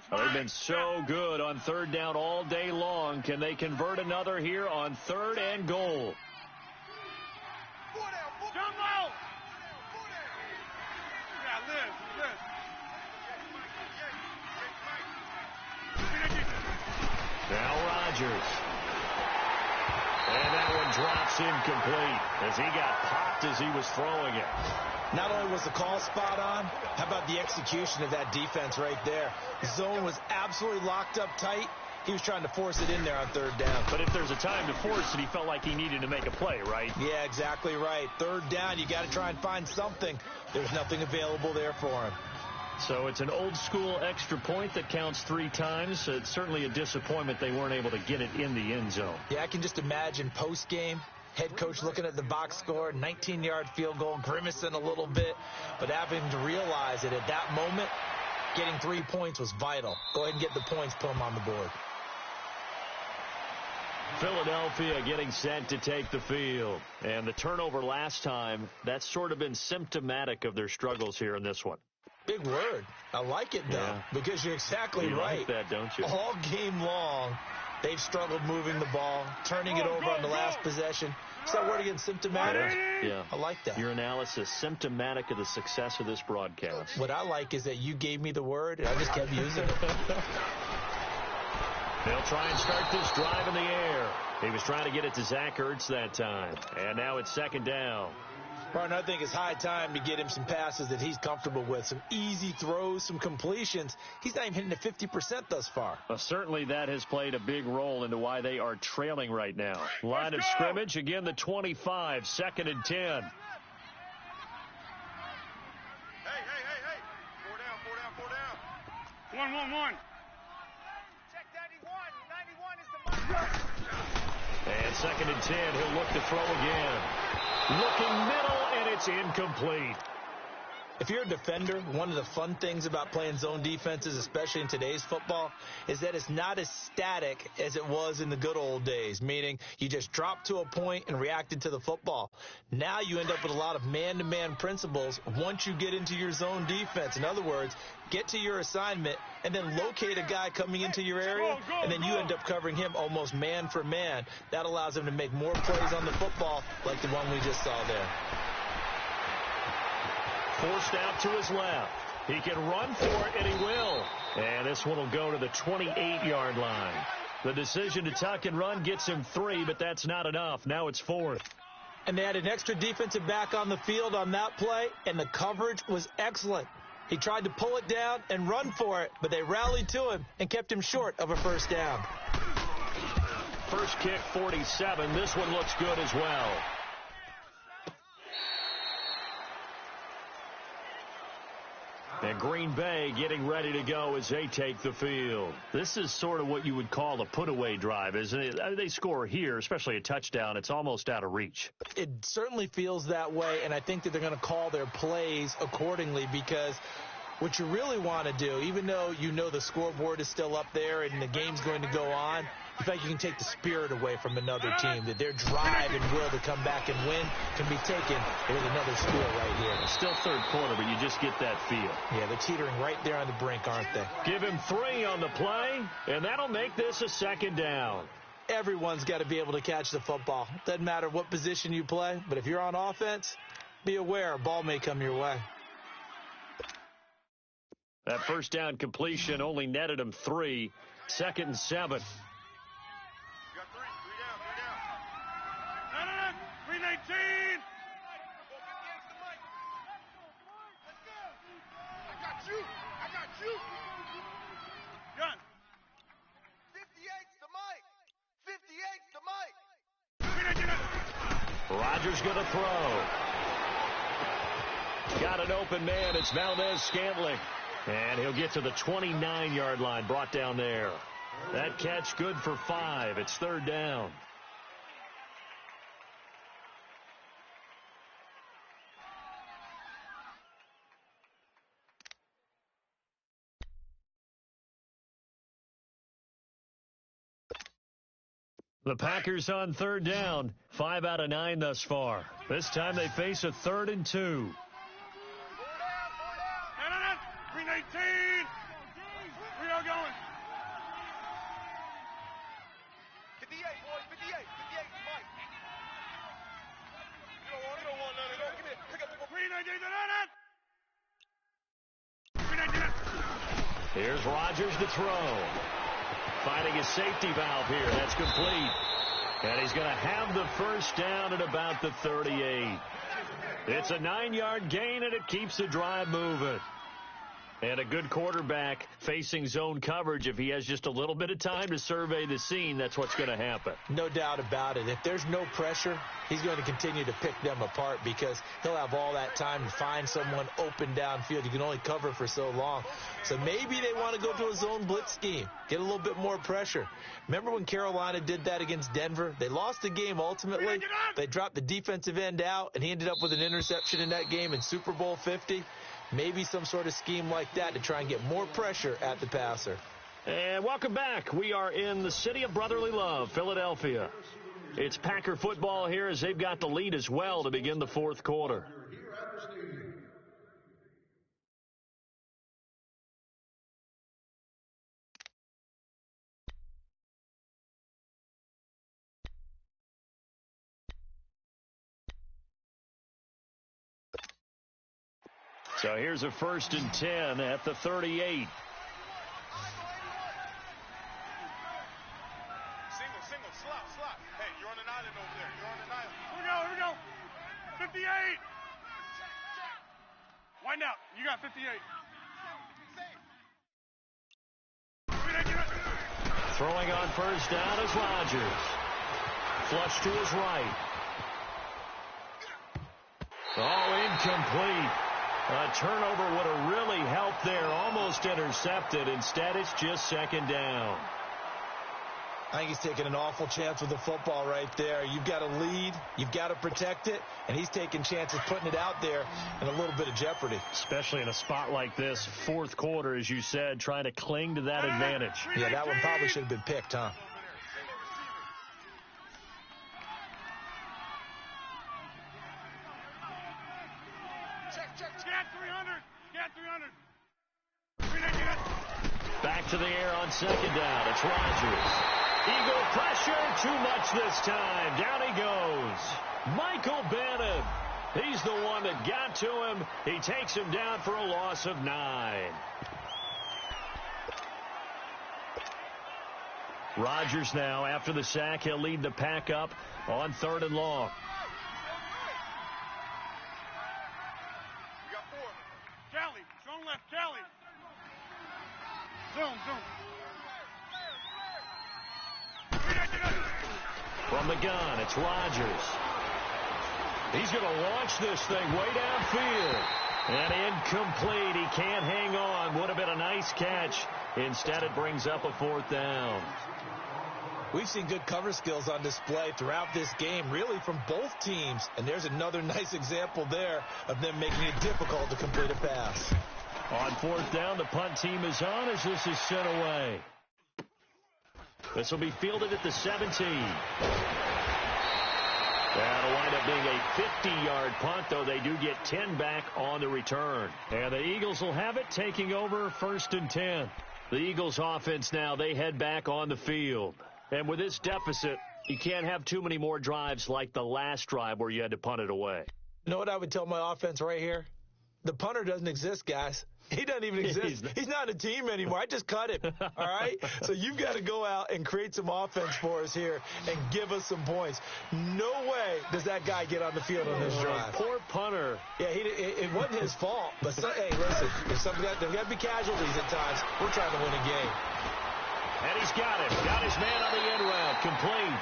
They've been so good on 3rd down all day long. Can they convert another here on 3rd and goal? Jump low. Yeah, live. Now Rodgers. And that one drops incomplete as he got popped as he was throwing it. Not only was the call spot on, how about the execution of that defense right there? The zone was absolutely locked up tight. He was trying to force it in there on 3rd down. But if there's a time to force it, he felt like he needed to make a play, right? Yeah, exactly right. 3rd down, you got to try and find something. There's nothing available there for him. So it's an old-school extra point that counts 3 times. It's certainly a disappointment they weren't able to get it in the end zone. Yeah, I can just imagine post-game, head coach looking at the box score, 19-yard field goal, grimacing a little bit, but having to realize that at that moment, getting 3 points was vital. Go ahead and get the points, put them on the board. Philadelphia getting set to take the field. And the turnover last time, that's sort of been symptomatic of their struggles here in this one. Big word. I like it, though, because you're exactly right. You like that, don't you? All game long, they've struggled moving the ball, turning it over on the last possession. Is that word again, symptomatic? Yeah. I like that. Your analysis, symptomatic of the success of this broadcast. What I like is that you gave me the word, and I just kept using it. They'll try and start this drive in the air. He was trying to get it to Zach Ertz that time. And now it's 2nd down. Martin, I think it's high time to get him some passes that he's comfortable with, some easy throws, some completions. He's not even hitting at 50% thus far. Certainly that has played a big role into why they are trailing right now. Line of scrimmage, again the 25, 2nd and 10. Hey. 4 down. 1. Check 91. 91 is the mark. And 2nd and 10, he'll look to throw again. Looking middle, and it's incomplete. If you're a defender, one of the fun things about playing zone defenses, especially in today's football, is that it's not as static as it was in the good old days, meaning you just dropped to a point and reacted to the football. Now you end up with a lot of man-to-man principles once you get into your zone defense. In other words, get to your assignment and then locate a guy coming into your area, and then you end up covering him almost man for man. That allows him to make more plays on the football like the one we just saw there. Forced out to his left. He can run for it, and he will. And this one will go to the 28-yard line. The decision to tuck and run gets him 3, but that's not enough. Now it's 4th. And they had an extra defensive back on the field on that play, and the coverage was excellent. He tried to pull it down and run for it, but they rallied to him and kept him short of a 1st down. First kick, 47. This one looks good as well. And Green Bay getting ready to go as they take the field. This is sort of what you would call a put-away drive, isn't it? I mean, they score here, especially a touchdown. It's almost out of reach. It certainly feels that way, and I think that they're going to call their plays accordingly because What you really want to do, even though you know the scoreboard is still up there and the game's going to go on, you feel like you can take the spirit away from another team, that their drive and will to come back and win can be taken with another score right here. It's still third quarter, but you just get that feel. Yeah, they're teetering right there on the brink, aren't they? Give him 3 on the play, and that'll make this a second down. Everyone's got to be able to catch the football. Doesn't matter what position you play, but if you're on offense, be aware a ball may come your way. That first down completion only netted him 3. 2nd and 7. You got 3 down. No. 319. I got you. Gun. 58's the mic. 58's the mic. 319. Rodgers going to throw. Got an open man. It's Valdez-Scantling. And he'll get to the 29-yard line, brought down there. That catch good for 5. It's 3rd down. The Packers on 3rd down. 5 out of 9 thus far. This time they face a 3rd and 2. 319. 3 going. 58, boys. 58. 58's the mic. You don't want none of that. Give me it. Pick up the ball. 319. 319. Here's Rodgers to throw. Finding his safety valve here. That's complete. And he's going to have the first down at about the 38. It's a 9-yard gain, and it keeps the drive moving. And a good quarterback facing zone coverage, if he has just a little bit of time to survey the scene, that's what's going to happen. No doubt about it. If there's no pressure, he's going to continue to pick them apart because he'll have all that time to find someone open downfield. You can only cover for so long. So maybe they want to go to a zone blitz scheme, get a little bit more pressure. Remember when Carolina did that against Denver? They lost the game ultimately. They dropped the defensive end out, and he ended up with an interception in that game in Super Bowl 50. Maybe some sort of scheme like that to try and get more pressure at the passer. And welcome back. We are in the city of brotherly love, Philadelphia. It's Packer football here as they've got the lead as well to begin the 4th quarter. So here's a 1st and 10 at the 38. Single. Slot. Hey, you're on an island over there. You're on an island. Here we go. 58. Wind out. You got 58. Throwing on first down is Rodgers. Flush to his right. Oh, incomplete. A turnover would have really helped there. Almost intercepted. Instead, it's just 2nd down. I think he's taking an awful chance with the football right there. You've got to lead. You've got to protect it. And he's taking chances putting it out there in a little bit of jeopardy. Especially in a spot like this, 4th quarter, as you said, trying to cling to that advantage. Yeah, that one probably should have been picked, huh? Back to the air on 2nd down. It's Rodgers. Eagle pressure. Too much this time. Down he goes. Michael Bannon. He's the one that got to him. He takes him down for a loss of 9. Rodgers now, after the sack, he'll lead the pack up on 3rd and long. You got 4. Cali. Strong left. Cali. Zoom. From the gun, it's Rodgers. He's going to launch this thing way downfield. And incomplete. He can't hang on. Would have been a nice catch. Instead, it brings up a 4th down. We've seen good cover skills on display throughout this game, really from both teams. And there's another nice example there of them making it difficult to complete a pass. On fourth down, the punt team is on as this is sent away. This will be fielded at the 17. That'll wind up being a 50-yard punt, though they do get 10 back on the return. And the Eagles will have it, taking over 1st and 10. The Eagles offense now, they head back on the field. And with this deficit, you can't have too many more drives like the last drive where you had to punt it away. You know what I would tell my offense right here? The punter doesn't exist, guys. He doesn't even exist. He's not a team anymore. I just cut him, all right? So you've got to go out and create some offense for us here and give us some points. No way does that guy get on the field on this drive. Poor punter. Yeah, it wasn't his fault. But, hey, listen, there's got to be casualties at times. We're trying to win a game. And he's got it. Got his man on the end route. Complete.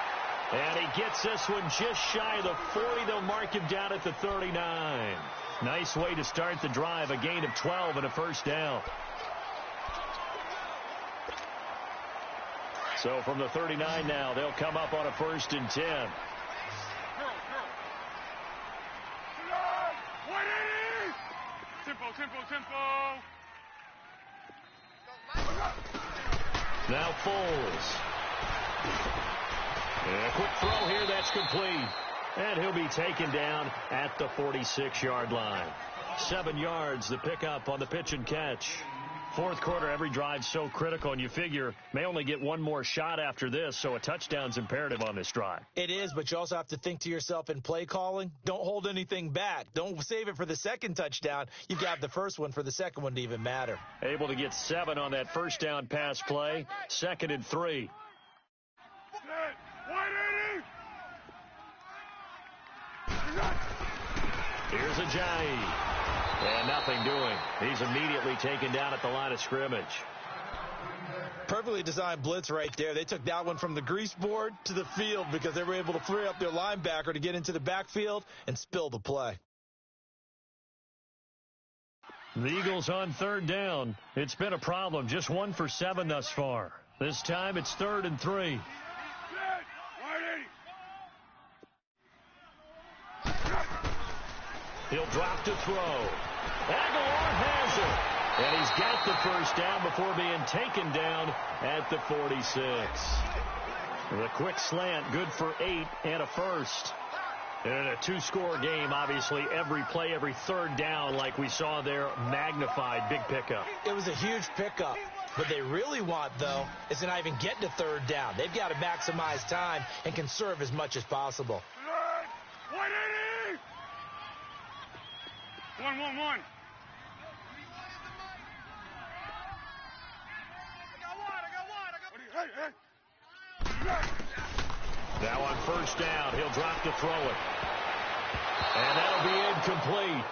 And he gets this one just shy of the 40. They'll mark him down at the 39. Nice way to start the drive. A gain of 12 and a first down. So from the 39 now, they'll come up on a 1st and 10. Tempo. Now Foles. And a quick throw here. That's complete. And he'll be taken down at the 46-yard line. 7 yards, the pickup on the pitch and catch. Fourth quarter, every drive so critical, and you figure may only get one more shot after this, so a touchdown's imperative on this drive. It is, but you also have to think to yourself in play calling, don't hold anything back. Don't save it for the second touchdown. You've got the first one for the second one to even matter. Able to get 7 on that first down pass play. 2nd and 3. Here's Ajayi. And nothing doing. He's immediately taken down at the line of scrimmage. Perfectly designed blitz right there. They took that one from the grease board to the field because they were able to free up their linebacker to get into the backfield and spill the play. The Eagles on 3rd down. It's been a problem. Just 1 for 7 thus far. This time it's 3rd and 3. He'll drop to throw. Aguilar has it. And he's got the first down before being taken down at the 46. The quick slant, good for 8 and a first. And in a 2-score game, obviously, every play, every 3rd down, like we saw there, magnified. Big pickup. It was a huge pickup. What they really want, though, is to not even get to 3rd down. They've got to maximize time and conserve as much as possible. 1-1-1. Now on 1st down, he'll drop to throw it. And that'll be incomplete.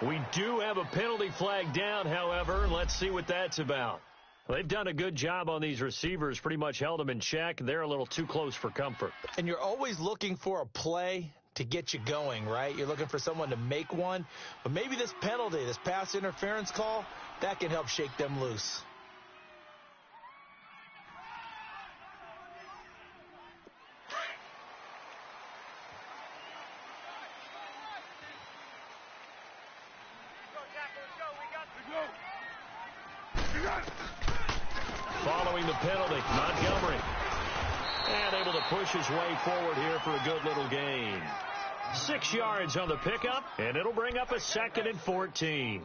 We do have a penalty flag down, however. Let's see what that's about. They've done a good job on these receivers, pretty much held them in check. They're a little too close for comfort. And you're always looking for a play to get you going, right? You're looking for someone to make one. But maybe this penalty, this pass interference call, that can help shake them loose. Following the penalty, Montgomery. And able to push his way forward here for a good little gain. 6 yards on the pickup, and it'll bring up a 2nd and 14.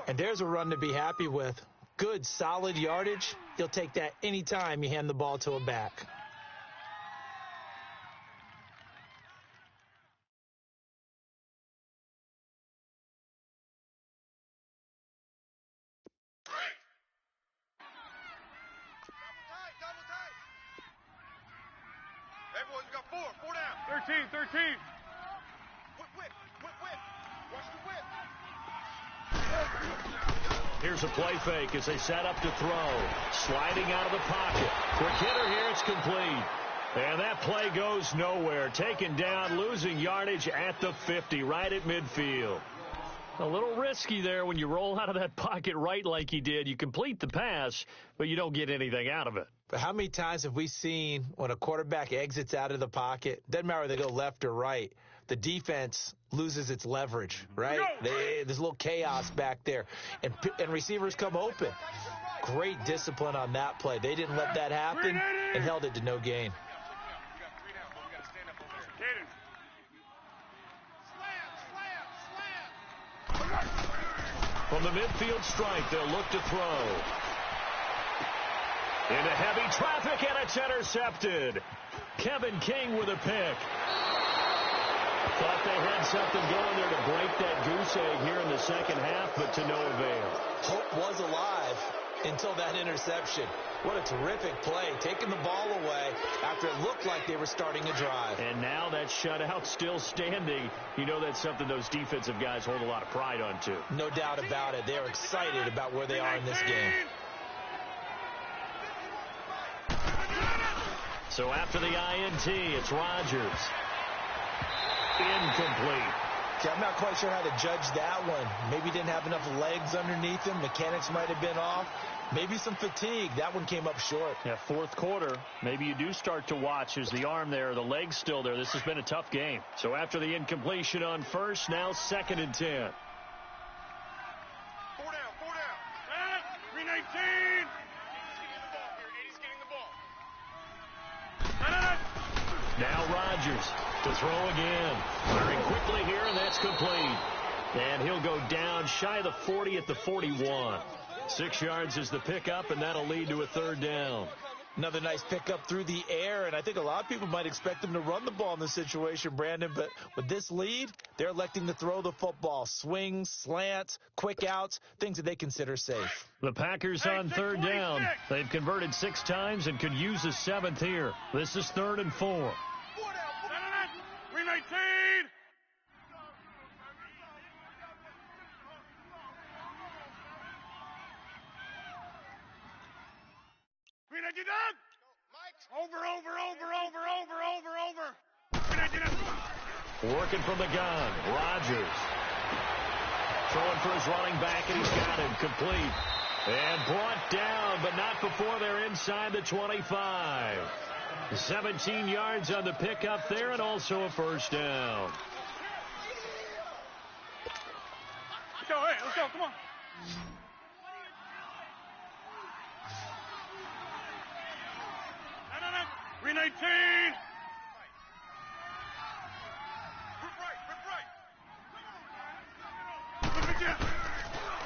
And there's a run to be happy with. Good, solid yardage. You'll take that anytime you hand the ball to a back. Everyone, you got 4 down. 13. Whip. Watch the whip. Here's a play fake as they set up to throw. Sliding out of the pocket. Quick hitter here, it's complete. And that play goes nowhere. Taken down, losing yardage at the 50, right at midfield. A little risky there when you roll out of that pocket right like he did. You complete the pass, but you don't get anything out of it. But how many times have we seen when a quarterback exits out of the pocket, doesn't matter whether they go left or right, the defense loses its leverage, right? There's a little chaos back there, and receivers come open. Great discipline on that play. They didn't let that happen and held it to no gain. From the midfield stripe, they'll look to throw. Into heavy traffic, and it's intercepted. Kevin King with a pick. Thought they had something going there to break that goose egg here in the second half, but to no avail. Hope was alive until that interception. What a terrific play, taking the ball away after it looked like they were starting a drive. And now that shutout still standing. You know that's something those defensive guys hold a lot of pride on, too. No doubt about it. They're excited about where they are in this game. So after the INT, it's Rodgers. Incomplete. See, I'm not quite sure how to judge that one. Maybe didn't have enough legs underneath him. Mechanics might have been off. Maybe some fatigue. That one came up short. Yeah, fourth quarter, maybe you do start to watch. Is the arm there, the leg's still there? This has been a tough game. So after the incompletion on first, now 2nd and 10. 4 down, 4 down. 319. He's getting the ball. Now Rodgers to throw again. Firing quickly here, and that's complete. And he'll go down shy of the 40 at the 41. 6 yards is the pickup, and that'll lead to a 3rd down. Another nice pickup through the air, and I think a lot of people might expect them to run the ball in this situation, Brandon, but with this lead, they're electing to throw the football. Swings, slants, quick outs, things that they consider safe. The Packers on 3rd down. They've converted 6 times and could use a 7th here. This is 3rd and 4. 319. Over. Working from the gun, Rodgers. Throwing for his running back, and he's got him complete. And brought down, but not before they're inside the 25. 17 yards on the pickup there, and also a 1st down. Let's go, come on. No. 319.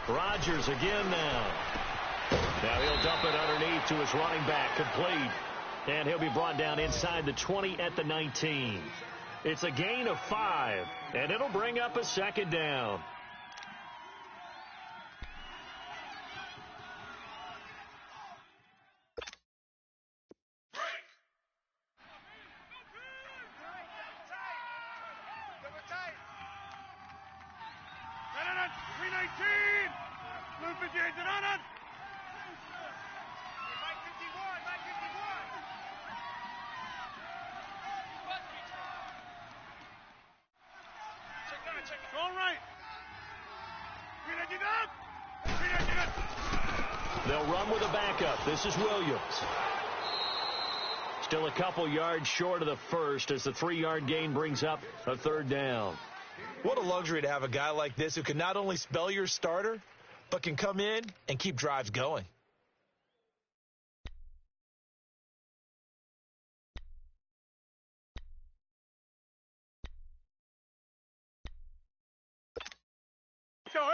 Rodgers again now. Now he'll dump it underneath to his running back, complete. And he'll be brought down inside the 20 at the 19. It's a gain of 5, and it'll bring up a 2nd down. They'll run with a backup. This is Williams. Still a couple yards short of the first as the 3-yard gain brings up a 3rd down. What a luxury to have a guy like this who can not only spell your starter, but can come in and keep drives going.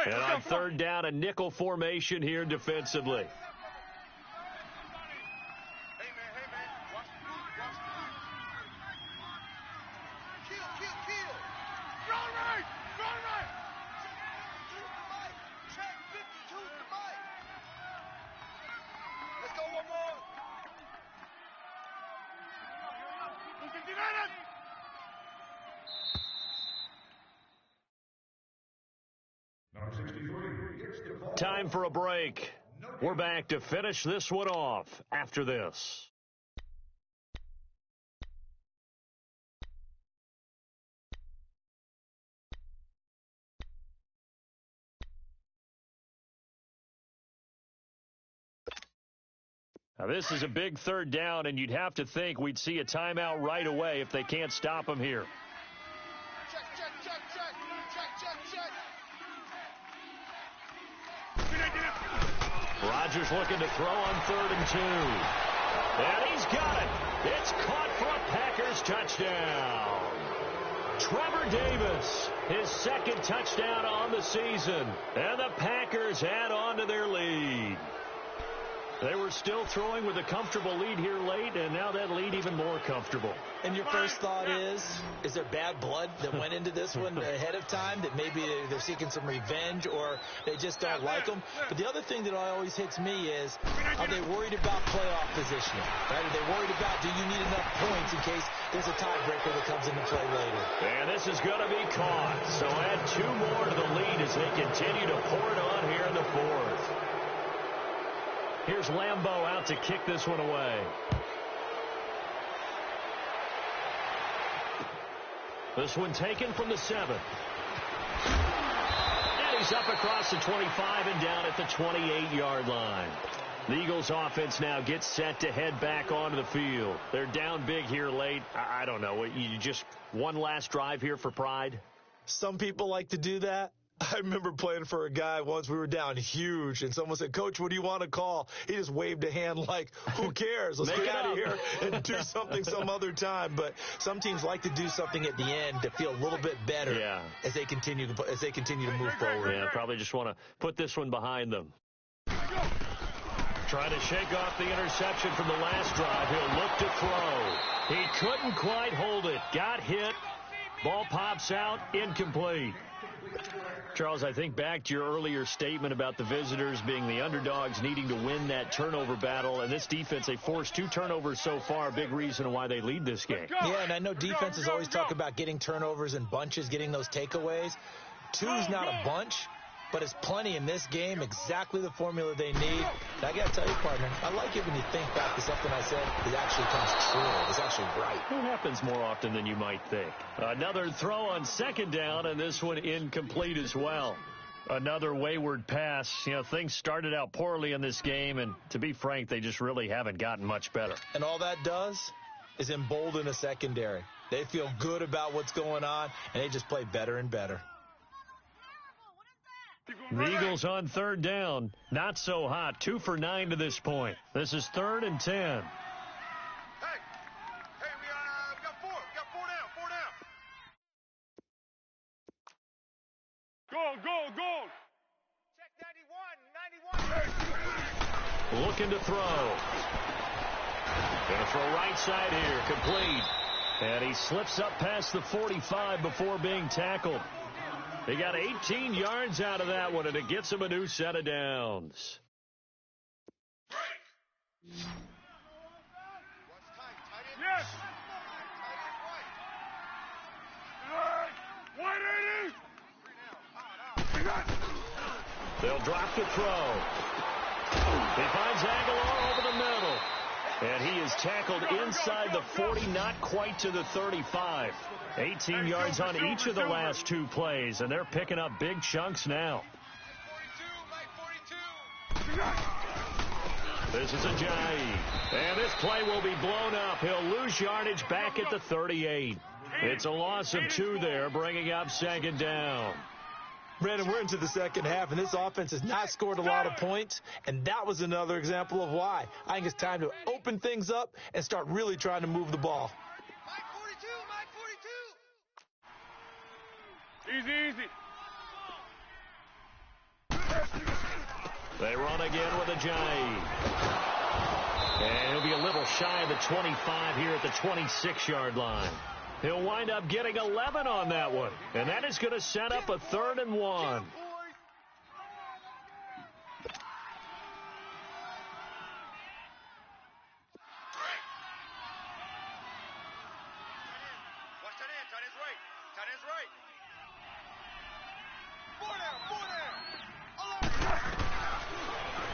And on 3rd down, a nickel formation here defensively. Hey, man. Watch the move. Kill. Draw right. Check 52 to Mike. Let's go one more. Time for a break. We're back to finish this one off after this. Now, this is a big 3rd down, and you'd have to think we'd see a timeout right away if they can't stop him here. Check Rodgers looking to throw on 3rd and 2. And he's got it. It's caught for a Packers touchdown. Trevor Davis, his 2nd touchdown on the season. And the Packers add on to their lead. They were still throwing with a comfortable lead here late, and now that lead even more comfortable. And your first thought is there bad blood that went into this one ahead of time, that maybe they're seeking some revenge or they just don't like them? But the other thing that always hits me is, are they worried about playoff positioning? Right? Are they worried about, do you need enough points in case there's a tiebreaker that comes into play later? And this is going to be caught. So add 2 more to the lead as they continue to pour it on here in the 4th. Here's Lambeau out to kick this one away. This one taken from the 7. And he's up across the 25 and down at the 28-yard line. The Eagles offense now gets set to head back onto the field. They're down big here late. I don't know. You just one last drive here for pride? Some people like to do that. I remember playing for a guy once. We were down huge, and someone said, "Coach, what do you want to call?" He just waved a hand like, who cares? Let's get out of here and do something some other time. But some teams like to do something at the end to feel a little bit better as they continue to move forward. Yeah, probably just want to put this one behind them. Trying to shake off the interception from the last drive. He'll look to throw. He couldn't quite hold it. Got hit. Ball pops out. Incomplete. Charles, I think back to your earlier statement about the visitors being the underdogs needing to win that turnover battle. And this defense, they forced 2 turnovers so far. Big reason why they lead this game. Yeah, and I know defenses always talk about getting turnovers in bunches, getting those takeaways. 2's not a bunch, but it's plenty in this game, exactly the formula they need. And I got to tell you, partner, I like it when you think back to something I said. It actually comes true. It's actually right. It happens more often than you might think. Another throw on 2nd down, and this one incomplete as well. Another wayward pass. You know, things started out poorly in this game, and to be frank, they just really haven't gotten much better. And all that does is embolden a secondary. They feel good about what's going on, and they just play better and better. The Eagles on 3rd down. Not so hot. 2 for 9 to this point. This is 3rd and 10. Hey, we got 4. We got 4 down. 4 down. Go. Check 91. Looking to throw. Going to throw right side here. Complete. And he slips up past the 45 before being tackled. He got 18 yards out of that one, and it gets him a new set of downs. Yes. 180. They'll drop the throw. He finds Aguilar over the middle. And he is tackled inside the 40, not quite to the 35. 18 yards on each of the last 2 plays, and they're picking up big chunks now. This is Ajayi. And this play will be blown up. He'll lose yardage back at the 38. It's a loss of 2 there, bringing up 2nd down. Brandon, we're into the 2nd half, and this offense has not scored a lot of points, and that was another example of why. I think it's time to open things up and start really trying to move the ball. Mike 42. Easy. They run again with Ajayi. And he'll be a little shy of the 25 here at the 26-yard line. He'll wind up getting 11 on that one. And that is going to set up a 3rd and 1.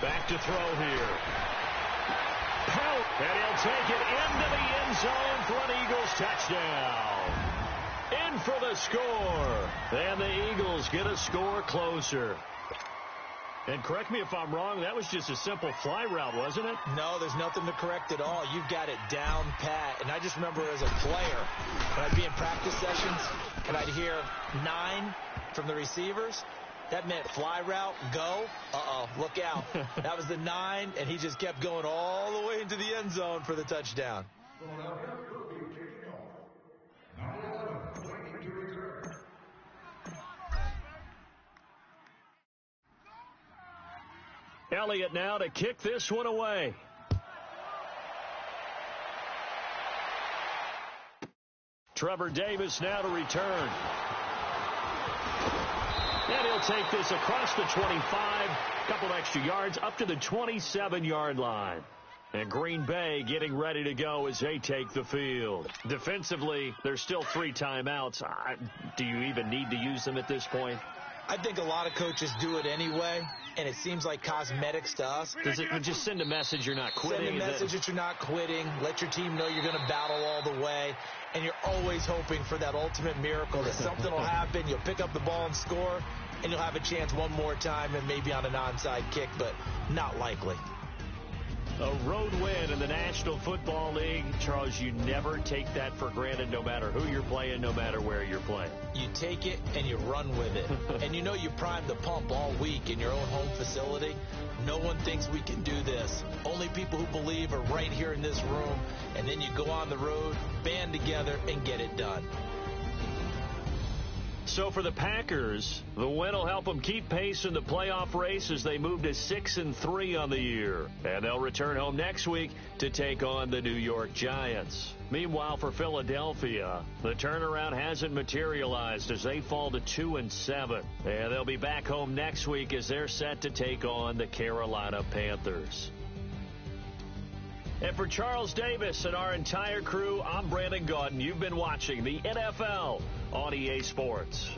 Back to throw here. And he'll take it into the end zone for an Eagles touchdown. In for the score. And the Eagles get a score closer. And correct me if I'm wrong, that was just a simple fly route, wasn't it? No, there's nothing to correct at all. You've got it down pat. And I just remember as a player, when I'd be in practice sessions, and I'd hear 9 from the receivers, that meant fly route, go, look out. That was the 9, and he just kept going all the way into the end zone for the touchdown. Elliott now to kick this one away. Trevor Davis now to return. And he'll take this across the 25, couple extra yards up to the 27-yard line. And Green Bay getting ready to go as they take the field. Defensively, there's still 3 timeouts. Do you even need to use them at this point? I think a lot of coaches do it anyway, and it seems like cosmetics to us. Does it just send a message you're not quitting? Send a message that you're not quitting. Let your team know you're going to battle all the way, and you're always hoping for that ultimate miracle that something will happen. You'll pick up the ball and score, and you'll have a chance one more time and maybe on an onside kick, but not likely. A road win in the National Football League. Charles, you never take that for granted no matter who you're playing, no matter where you're playing. You take it and you run with it. And you know you primed the pump all week in your own home facility. No one thinks we can do this. Only people who believe are right here in this room. And then you go on the road, band together, and get it done. So for the Packers, the win will help them keep pace in the playoff race as they move to 6-3 on the year. And they'll return home next week to take on the New York Giants. Meanwhile, for Philadelphia, the turnaround hasn't materialized as they fall to 2-7. And they'll be back home next week as they're set to take on the Carolina Panthers. And for Charles Davis and our entire crew, I'm Brandon Gaudin. You've been watching the NFL on EA Sports.